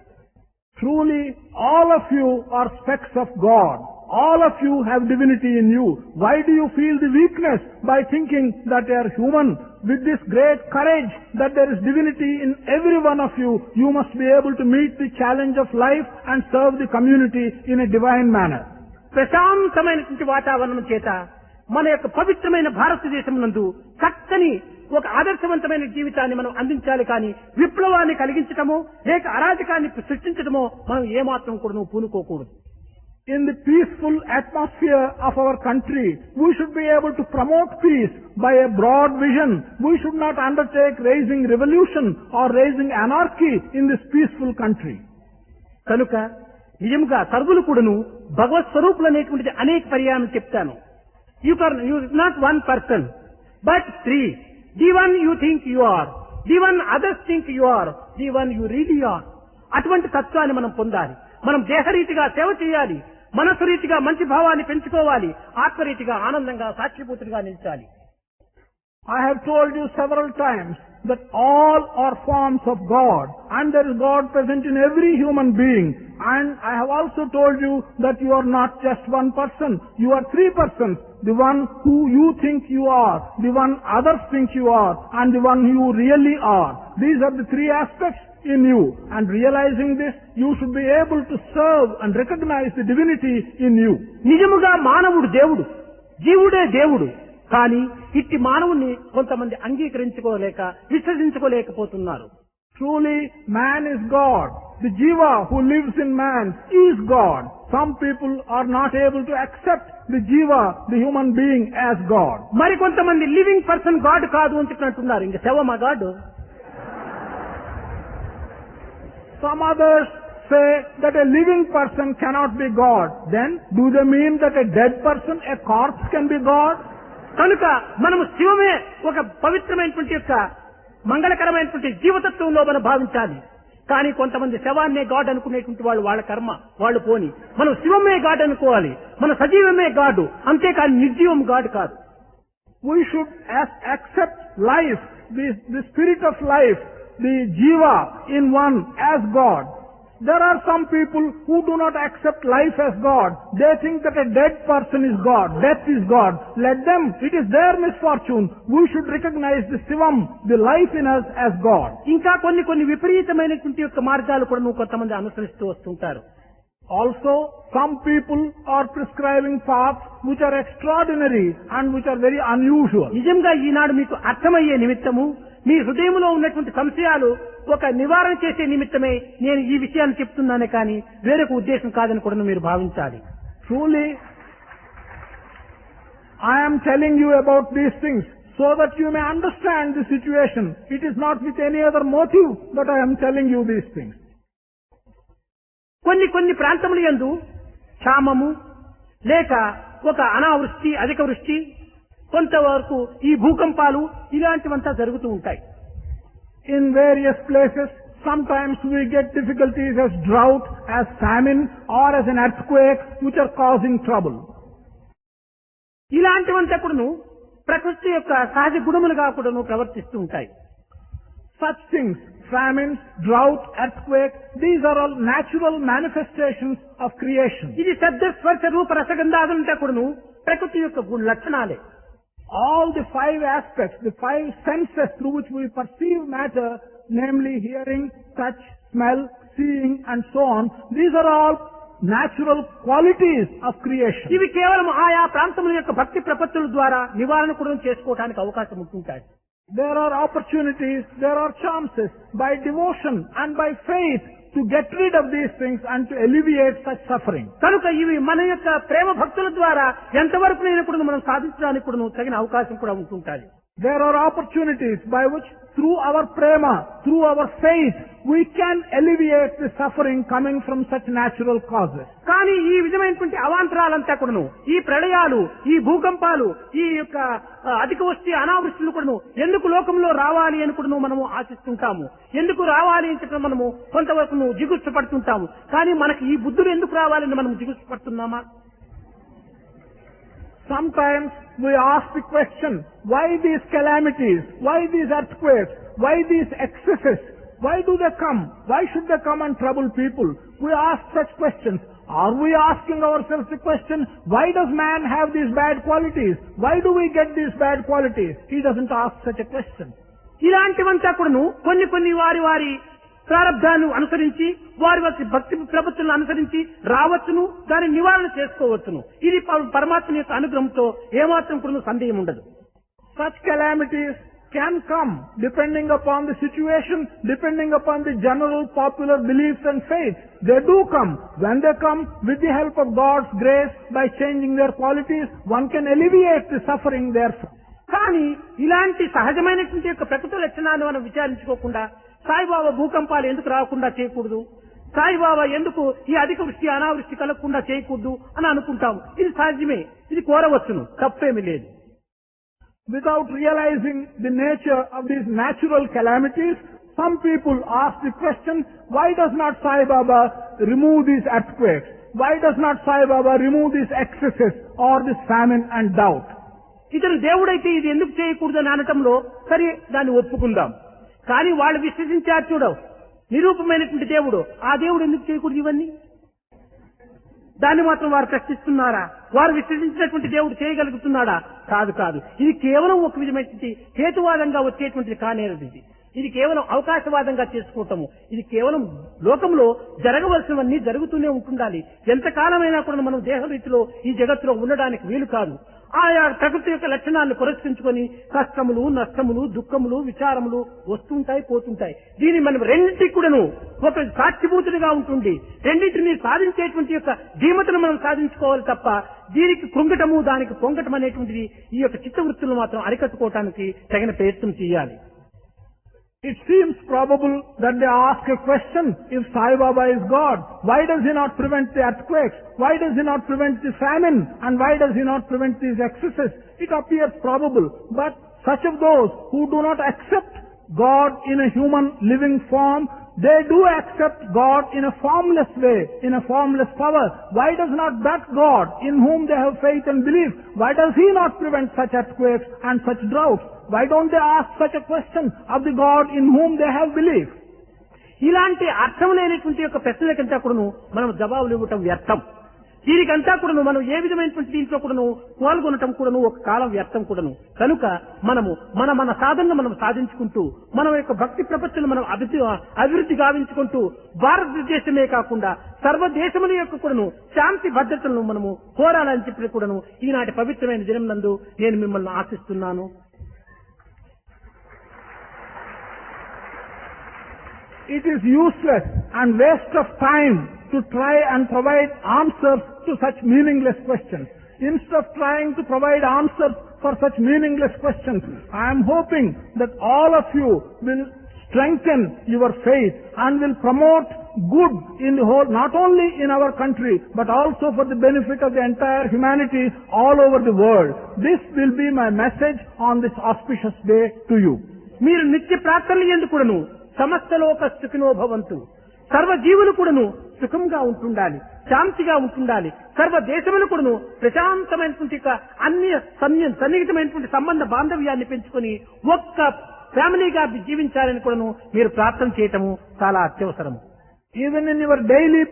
Truly, all of you are specks of God. All of you have divinity in you. Why do you feel the weakness by thinking that you are human? With this great courage that there is divinity in every one of you, you must be able to meet the challenge of life and serve the community in a divine manner. ప్రశాంతమైనటువంటి వాతావరణం చేత మన యొక్క పవిత్రమైన భారతదేశం నందు చక్కని ఒక ఆదర్శవంతమైన జీవితాన్ని మనం అందించాలి. కానీ విప్లవాన్ని కలిగించటమో లేక అరాజకాన్ని సృష్టించటమో మనం ఏమాత్రం కూడా పూనుకోకూడదు. In the peaceful atmosphere of our country, we should be able to promote peace by a broad vision. We should not undertake raising revolution or raising anarchy in this peaceful country. కనుక నిజంగా సర్వులు కూడాను భగవత్ స్వరూపులు అనేటువంటిది అనేక పర్యాయం చెప్తాను. You not one person, but three. The one you think you are, the one others think you are, the one you really are. అటువంటి తత్వాన్ని మనం పొందాలి. మనం దేహరీతిగా సేవ చేయాలి, మనసు రీతిగా మంచి భావాన్ని పెంచుకోవాలి, ఆత్మరీతిగా ఆనందంగా సాక్షిభూతుడిగా నిలిచాలి. I have told you several times that all are forms of God and there is God present in every human being. And I have also told you that you are not just one person, you are three persons. The one who you think you are, the one others think you are, and the one you really are. These are the three aspects in you. And realizing this, you should be able to serve and recognize the divinity in you. నిజముగా మానవుడు దేవుడు, జీవుడే దేవుడు. కానీ ఇట్టి మానవుని కొంతమంది అంగీకరించుకోలేక విశ్వసించుకోలేకపోతున్నారు. Truly, man is God. The jiva who lives in man is God. Some people are not able to accept the jiva, the human being, as God. మరి కొంతమంది లివింగ్ పర్సన్ గాడ్ కాదు అని చెప్పినట్టున్నారు. ఇంకా శవమా God? Some others say that a living person cannot be God. Then, do they mean that a dead person, a corpse, can be God? కనుక మనము శివమే ఒక పవిత్రమైనటువంటి యొక్క మంగళకరమైనటువంటి జీవతత్వంలో మనం భావించాలి. కానీ కొంతమంది శవాన్నే గాడ్ అనుకునేటువంటి వాళ్ళు వాళ్ళ కర్మ వాళ్ళు పోని. మనం శివమే గాడ్ అనుకోవాలి, మన సజీవమే గాడ్, అంతేకాని నిర్జీవం గాడ్ కాదు. We should accept life, the spirit of life, the jiva in one as God. There are some people who do not accept life as God. They think that a dead person is God, death is God. Let them, it is their misfortune. We should recognize the Shivam, the life in us, as God. ఇంకా కొన్ని విపరీతమైనటువంటి యొక్క మార్గాలు కూడా కొంతమంది అనుసరిస్తూ వస్తుంటారు. Also, some people are prescribing paths which are extraordinary and which are very unusual. నిజంగా ఈనాడు మీకు అర్థమయ్యే నిమిత్తము మీ హృదయంలో ఉన్నటువంటి సంశయాలు ఒక నివారణ చేసే నిమిత్తమే నేను ఈ విషయాన్ని చెప్తున్నానే కానీ వేరొక ఉద్దేశం కాదని కూడా మీరు భావించాలి. Truly, I am telling you about these things so that you may understand the situation. It is not with any other motive that I am telling you these things. కొన్ని ప్రాంతముల యందు క్షామము లేక ఒక అనావృష్టి అధిక వృష్టి కొంతవరకు ఈ భూకంపాలు ఇలాంటివంతా జరుగుతూ ఉంటాయి. In various places, sometimes we get difficulties as drought, as famine, or as an earthquake, which are causing trouble. ఇలాంటివంతా కూడాను ప్రకృతి యొక్క సహజ గుణములుగా కూడాను ప్రవర్తిస్తూ ఉంటాయి. Such things, famine, drought, earthquake, these are all natural manifestations of creation. ఇది శబ్ద స్పర్శ రూప రసగంధాదులంతా కూడాను ప్రకృతి యొక్క లక్షణాలే. All the five aspects, the five senses through which we perceive matter, namely hearing, touch, smell, seeing, and so on, these are all natural qualities of creation. ఇవి కేవలం ఆయా ప్రాంతముల యొక్క భక్తి ప్రపత్తుల ద్వారా నివారణ కూడా చేసుకోవడానికి అవకాశం ఉంటుంటాయి. There are opportunities, there are chances by devotion and by faith to get rid of these things and to alleviate such suffering. కనుక ఇవి మన యొక్క ప్రేమ భక్తుల ద్వారా ఎంతవరకు కూడా మనం సాధించడానికి కూడా తగిన అవకాశం కూడా ఉంటుంటాయి. There are opportunities by which through our prema, through our faith, we can alleviate the suffering coming from such natural causes. కానీ ఈ విధమైనటువంటి అవాంతరాలంతా కూడాను, ఈ ప్రళయాలు, ఈ భూకంపాలు, ఈ యొక్క అధిక వృష్టి అనావృష్టిలు కూడాను ఎందుకు లోకంలో రావాలి అని కూడా మనము ఆశిస్తుంటాము. ఎందుకు రావాలి అని చెప్పి మనము కొంతవరకు జిగుప్స పడుతుంటాము. కానీ మనకి ఈ బుద్ధులు ఎందుకు రావాలని మనం జిగుప్స పడుతున్నామా? Sometimes we ask the question, why these calamities, why these earthquakes, why these excesses, why do they come? Why should they come and trouble people? We ask such questions. Are we asking ourselves the question, why does man have these bad qualities? Why do we get these bad qualities? He doesn't ask such a question. ఇలాంటివంతా కూడాను కొన్ని వారి ప్రారంధాన్ని అనుసరించి వారి భక్తి ప్రపత్తులను అనుసరించి రావచ్చును, దాని నివారణ చేసుకోవచ్చును. ఇది పరమాత్మ యొక్క అనుగ్రహంతో ఏమాత్రం కూడా సందేహం ఉండదు. Such calamities can come depending upon the situation, depending upon the general popular beliefs and faith. They do come. When they come, with the help of God's grace, by changing their qualities, one can alleviate the suffering therefrom. కానీ ఇలాంటి సహజమైనటువంటి యొక్క ప్రకృతి లక్షణాన్ని మనం విచారించుకోకుండా సాయిబాబా భూకంపాలు ఎందుకు రాకుండా చేయకూడదు, సాయిబాబా ఎందుకు ఈ అధిక వృష్టి అనావృష్టి కలగకుండా చేయకూడదు అని అనుకుంటాము. ఇది సహజమే, ఇది కోరవచ్చును, తప్పేమీ లేదు. Without realizing the nature of these natural calamities, some people ask the question, why does not Sai Baba remove these earthquakes? Why does not Sai Baba remove these excesses or this famine and doubt? ఇతను దేవుడైతే ఇది ఎందుకు చేయకూడదు అని అనటంలో సరే దాన్ని ఒప్పుకుందాం. కానీ వాళ్ళు విశ్వసించారు చూడవు, నిరూపమైనటువంటి దేవుడు, ఆ దేవుడు ఎందుకు చేయకూడదు ఇవన్నీ? దాన్ని మాత్రం వారు ప్రశ్నిస్తున్నారా? వారు విశ్వసించినటువంటి దేవుడు చేయగలుగుతున్నాడా? కాదు. ఇది కేవలం ఒక విధమైనటువంటి హేతువాదంగా వచ్చేటువంటిది కానేది. ఇది కేవలం అవకాశవాదంగా చేసుకోవటము. ఇది కేవలం లోకంలో జరగవలసినవన్నీ జరుగుతూనే ఉంటుండాలి. ఎంతకాలమైనా కూడా మనం దేహరీతిలో ఈ జగత్తులో ఉండడానికి వీలు కాదు. ఆయా ప్రకృతి యొక్క లక్షణాలను పురస్కరించుకొని కష్టములు, నష్టములు, దుఃఖములు, విచారములు వస్తుంటాయి, పోతుంటాయి. దీన్ని మనం రెండింటికి కూడాను ఒక సాక్షిభూతుడిగా ఉంటుంది. రెండింటిని సాధించేటువంటి యొక్క ధీమతను మనం సాధించుకోవాలి తప్ప దీనికి కృంగటము, దానికి పొంగటం అనేటువంటిది ఈ యొక్క చిత్తవృత్తులను మాత్రం అరికట్టుకోవటానికి తగిన ప్రయత్నం చేయాలి. It seems probable that they ask a question, if Sai Baba is God, why does he not prevent the earthquakes? Why does he not prevent the famine? And why does he not prevent these excesses? It appears probable, but such of those who do not accept God in a human living form, they do accept God in a formless way, in a formless power. Why does not that God, in whom they have faith and belief, why does he not prevent such earthquakes and such droughts? Why don't they ask such a question of the God in whom they have belief? ఇలాంటి అర్థం లేనటువంటి యొక్క ప్రశ్నలకంతా కూడాను మనం జవాబులు ఇవ్వటం వ్యర్థం. దీనికంతా కూడాను మనం ఏ విధమైనటువంటి దీంట్లో కూడాను పాల్గొనటం కూడాను ఒక కాలం వ్యర్థం కూడాను. కనుక మనము మన సాధనను మనం సాధించుకుంటూ మన యొక్క భక్తి ప్రపత్తులను మనం అభివృద్ధి గావించుకుంటూ భారతదేశమే కాకుండా సర్వదేశముల యొక్క కూడాను శాంతి భద్రతలను మనము కోరాలని చెప్పి కూడాను ఈనాటి పవిత్రమైన దినం నందు నేను మిమ్మల్ని ఆశిస్తున్నాను. It is useless and waste of time to try and provide answers to such meaningless questions. Instead of trying to provide answers for such meaningless questions, I am hoping that all of you will strengthen your faith and will promote good in the whole, not only in our country, but also for the benefit of the entire humanity all over the world. This will be my message on this auspicious day to you. మీరు నిత్య ప్రార్థనలు ఎందుకును సమస్త లోక సుఖినో భవంతు, సర్వజీవులు కూడాను సుఖంగా ఉంటుండాలి, శాంతిగా ఉంటుండాలి, సర్వ దేశములు కూడాను ప్రశాంతమైనటువంటి అన్ని సన్నిహితమైనటువంటి సంబంధ బాంధవ్యాన్ని పెంచుకొని ఒక్క ఫ్యామిలీగా జీవించాలని కూడాను మీరు ప్రార్థన చేయటము చాలా అత్యవసరము. Even in your daily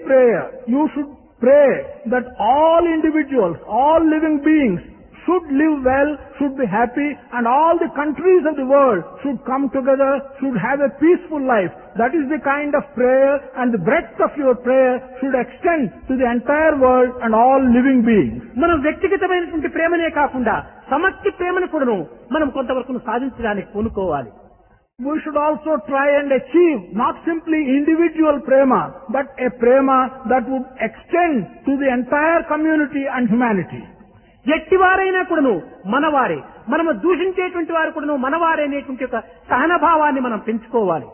prayer, you should pray that all individuals, all living beings should live well, should be happy, and all the countries of the world should come together, should have a peaceful life. That is the kind of prayer, and the breadth of your prayer should extend to the entire world and all living beings. మనం వ్యక్తిగతమైనటువంటి ప్రేమనే కాకుండా సమష్టి ప్రేమను కూడాను మనం కొంతవరకు సాధించడానికి పూనుకోవాలి. We should also try and achieve not simply individual prema, but a prema that would extend to the entire community and humanity. ఎట్టివారైనా కూడాను మనవారే, మనము దూషించేటువంటి వారు కూడాను మనవారే అనేటువంటి ఒక సహనభావాన్ని మనం పెంచుకోవాలి.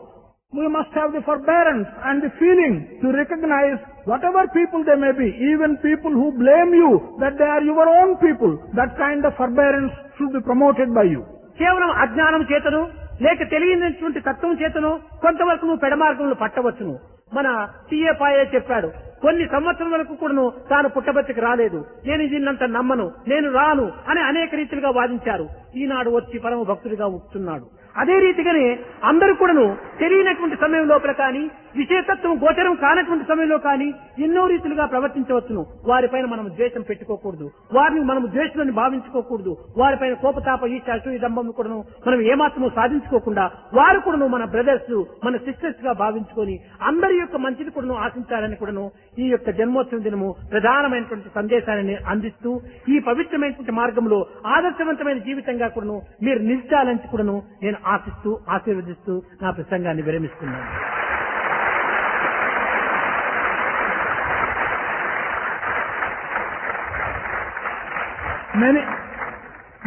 We must have the forbearance and the feeling to recognize whatever people they may be, even people who blame you that they are your own people. That kind of forbearance should be promoted by you. కేవలం అజ్ఞానం చేతను లేక తెలియనటువంటి తత్వం చేతను కొంతవరకు నువ్వు పెడమార్గంలో పట్టవచ్చును. మన టీఏ పాయే చెప్పాడు, కొన్ని సంవత్సరం వరకు కూడాను తాను పుట్టబర్తికి రాలేదు, నేను దీన్నంత నమ్మను, నేను రాను అని అనేక రీతిలుగా వాదించారు. ఈనాడు వచ్చి పరమ భక్తుడిగా ఉంటున్నాడు. అదే రీతిగానే అందరూ కూడాను తెలియనటువంటి సమయం లోపల కానీ విషయతత్వం గోచరం కానటువంటి సమయంలో కానీ ఎన్నో రీతిలుగా ప్రవర్తించవచ్చును. వారిపైన మనం ద్వేషం పెట్టుకోకూడదు, వారిని మనం ద్వేషులని భావించుకోకూడదు, వారిపైన కోపతాప ఈశ అసూయ దంభం కూడాను మనం ఏమాత్రము సాధించుకోకుండా వారు కూడాను మన బ్రదర్స్ మన సిస్టర్స్ గా భావించుకొని అందరి యొక్క మంచిని కూడాను ఆశించాలని కూడాను ఈ యొక్క జన్మోత్సవం దినము ప్రధానమైనటువంటి సందేశాన్ని అందిస్తూ ఈ పవిత్రమైనటువంటి మార్గంలో ఆదర్శవంతమైన జీవితంగా కూడాను మీరు నిలిచాలని కూడాను నేను ఆశిస్తూ ఆశీర్వదిస్తూ నా ప్రసంగాన్ని విరమిస్తున్నాను.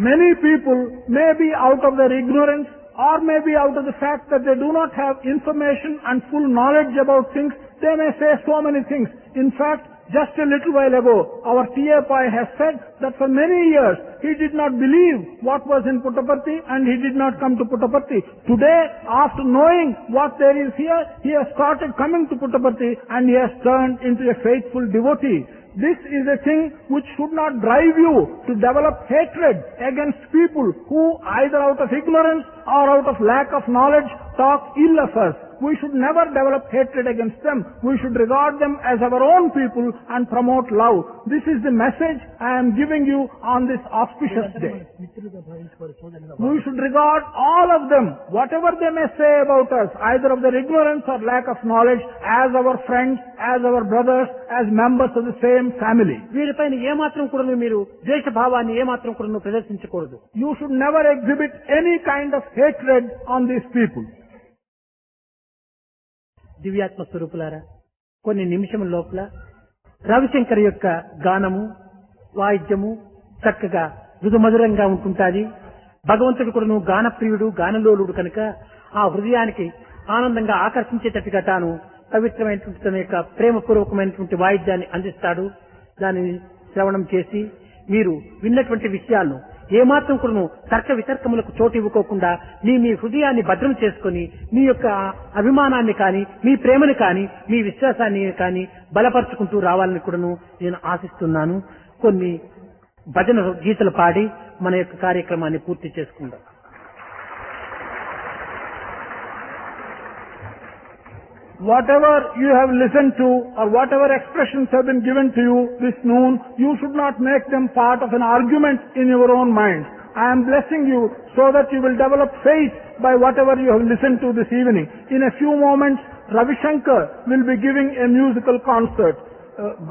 Many people may be out of their ignorance or may be out of the fact that they do not have information and full knowledge about things. They may say so many things. In fact, just a little while ago, our T.A. Pai has said that for many years he did not believe what was in Puttaparthi and he did not come to Puttaparthi. Today, after knowing what there is here, he has started coming to Puttaparthi and he has turned into a faithful devotee. This is a thing which should not drive you to develop hatred against people who either out of ignorance or out of lack of knowledge talk ill of us. We should never develop hatred against them. We should regard them as our own people and promote love. This is the message I am giving you on this auspicious day. We should regard all of them, whatever they may say about us, either of their ignorance or lack of knowledge, as our friends, as our brothers, as members of the same family. వీరిపైన ఏమాత్రం కూడా మీరు ద్వేషభావాన్ని ఏమాత్రం కూడా ప్రదర్శించకూడదు. You should never exhibit any kind of hatred on these people. దివ్యాత్మ స్వరూపులారా, కొన్ని నిమిషముల లోపల రవిశంకర్ యొక్క గానము వాయిద్యము చక్కగా మృదుమధురంగా ఉంటుంటాది. భగవంతుడు కూడాను గానప్రియుడు గానలోలుడు కనుక ఆ హృదయానికి ఆనందంగా ఆకర్షించేటట్టుగా తాను పవిత్రమైనటువంటి తన యొక్క ప్రేమపూర్వకమైనటువంటి వాయిద్యాన్ని అందిస్తాడు. దానిని శ్రవణం చేసి మీరు విన్నటువంటి విషయాలను ఏమాత్రం కూడాను తర్క వితర్కములకు చోటు ఇవ్వకోకుండా మీ హృదయాన్ని భద్రం చేసుకుని మీ యొక్క అభిమానాన్ని కానీ మీ ప్రేమను కానీ మీ విశ్వాసాన్ని కానీ బలపరుచుకుంటూ రావాలని కూడాను నేను ఆశిస్తున్నాను. కొన్ని భజన గీతలు పాడి మన యొక్క కార్యక్రమాన్ని పూర్తి చేసుకుందాం. Whatever you have listened to or whatever expressions have been given to you this noon, you should not make them part of an argument in your own mind. I am blessing you so that you will develop faith by whatever you have listened to this evening. In a few moments, Ravi Shankar will be giving a musical concert.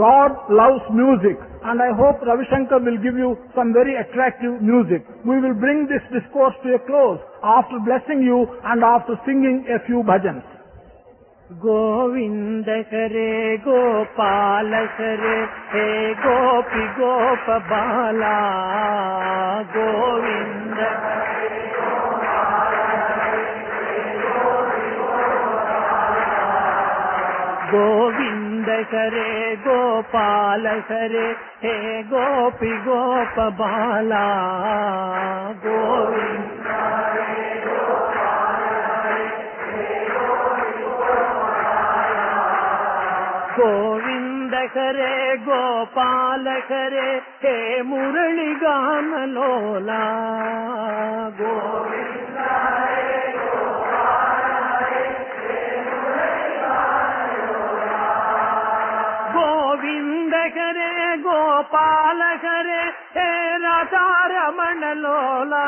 God loves music, and I hope Ravi Shankar will give you some very attractive music. We will bring this discourse to a close after blessing you and after singing a few bhajans. Govind करे गोपाल करे हे गोपी गोप बाला गोविंद गोविंद करे गोपाल करे हे गोपी गोप बाला गोविंद गोविंद करे गोपाल करे हे मुरली गान लोला गोविंद करे गोपाल करे हे मुरली गान लोला गोविंद करे गोपाल करे हे राधा రమణలోలా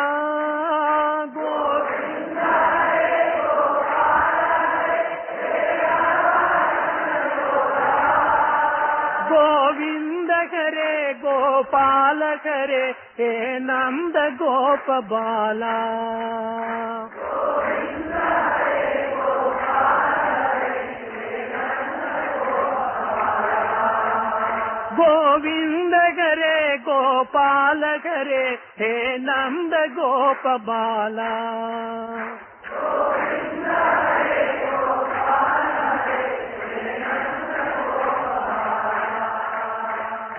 గోవింద హరే గోపాల హరే హే నంద గోప బాలా గోవింద హరే గోపాల హరే హే నంద గోప బాలా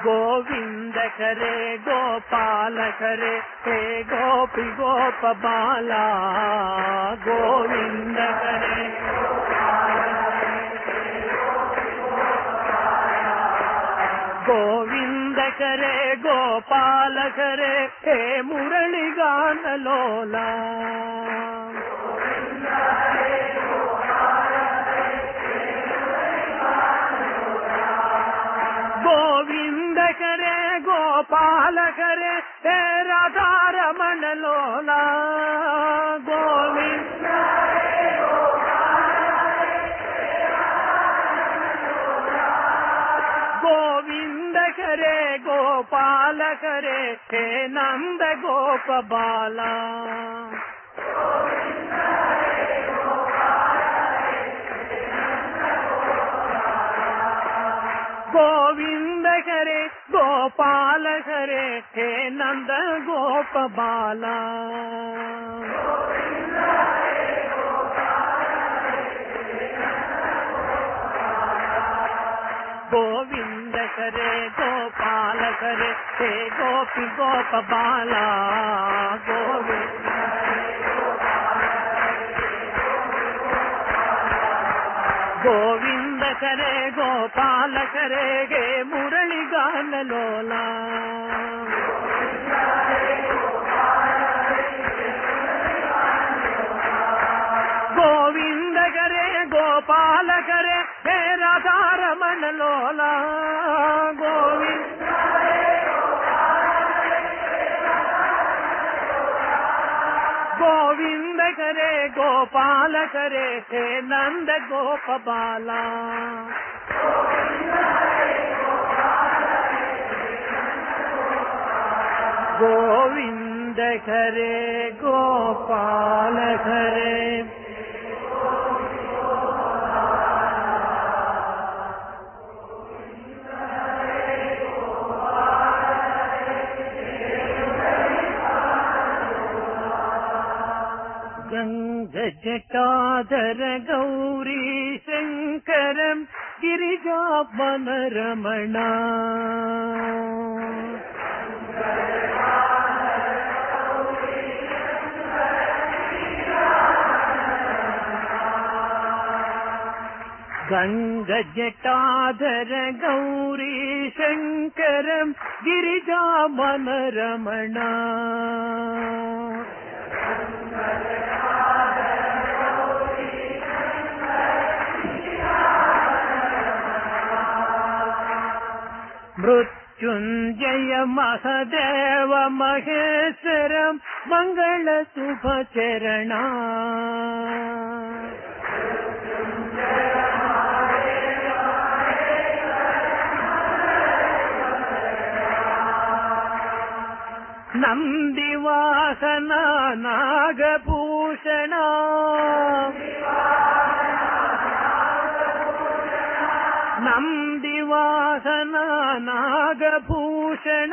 గోవింద హరే గోపాల హరే హే గోపి గోప బాలా గోవింద హరే గోవింద హరే గోపాల హరే హే మురళి గానలోలా గోవింద హరే గోపాల హరే హే రాధారమణ లోలా గోవింద గోవింద హరే గోపాల హరే హే నంద గోప బాలా గోవింద హరే గోపాల హరే హే నంద గోప బాలా గోవింద హరే గోపాల హరే హే గోపి గోప బాలా గోవింద గోవింద హరే గోపాల హరే హే మురళి గానలోలా గోవింద హరే గోపాల హరే హే రాధారమణ లోలా గోవింద గోవింద హరే గోపాల హరే హే నంద గోప బాలా గోవింద హరే గోపాల హరే గంగజటాధర గౌరీ శంకరం గిరిజావన రమణ గంగజటాధర గౌరీ శంకరం గిరిజావన రమణ మృత్యుంజయ మహదేవ మహేశ్వరం మంగళ శుభ చరణ నందివాసన నాగభూషణ నందివాసన నాగభూషణ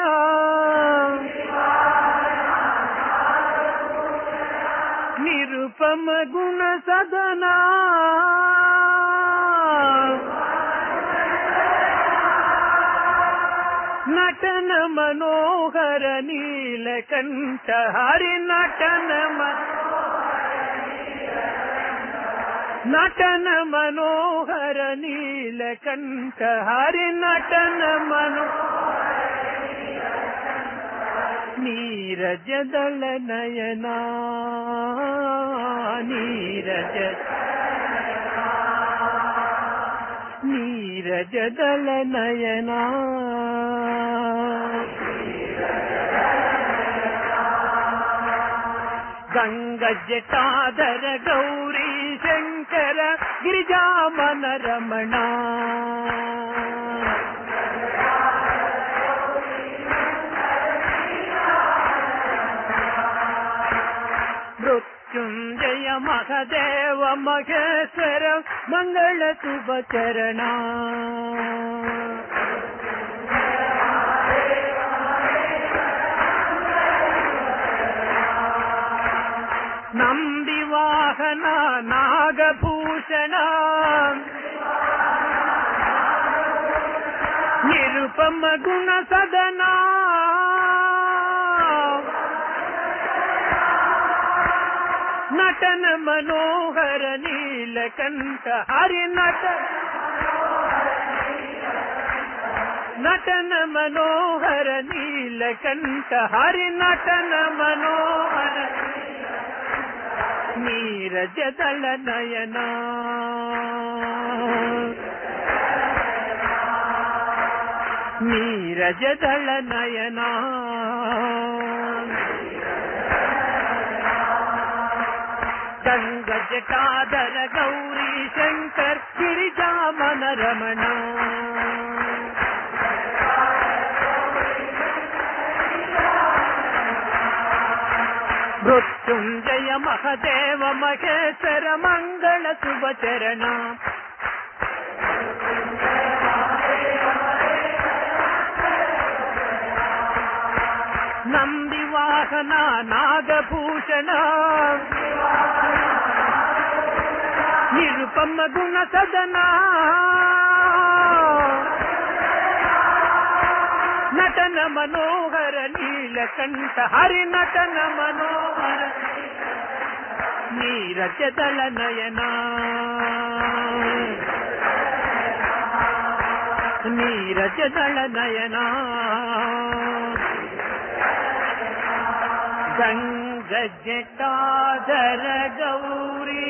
నిరుపమ గుణ సదనా నటన మనోహర నీలకంఠ హరి నటన నటన మనోహర నీలకంఠ హరి నటన నీరజదళ నయనా నీరజదళ నయనా గంగ జటాధర గౌరీ శంకర గిరిజామన రమణ మృత్యుంజయ మహదేవ మహేశ్వర మంగళ శుభచరణ నంది వాహన నాగభూషణ నిరుపమ గుణ సదనా నటన మనోహర నీలకంఠ హరి నటన మనోహర నీలకంఠ హరి నటన మనోహర నీరజదళ నయన నీరజదళ నయన గంగ జటాధర గౌరీ శంకర్ గిరిజామన రమణ మృత్యుంజయ మహదేవ మహేశ్వర మంగళ శుభచరణ నంది వాహన నాగభూషణ నిరుపమ గుణ సదనా నటన మనోహర నీలకంఠ హరి నటన మనోహర నీరజదళ నయన నీరజదళ నయన గంగ జటాధర గౌరీ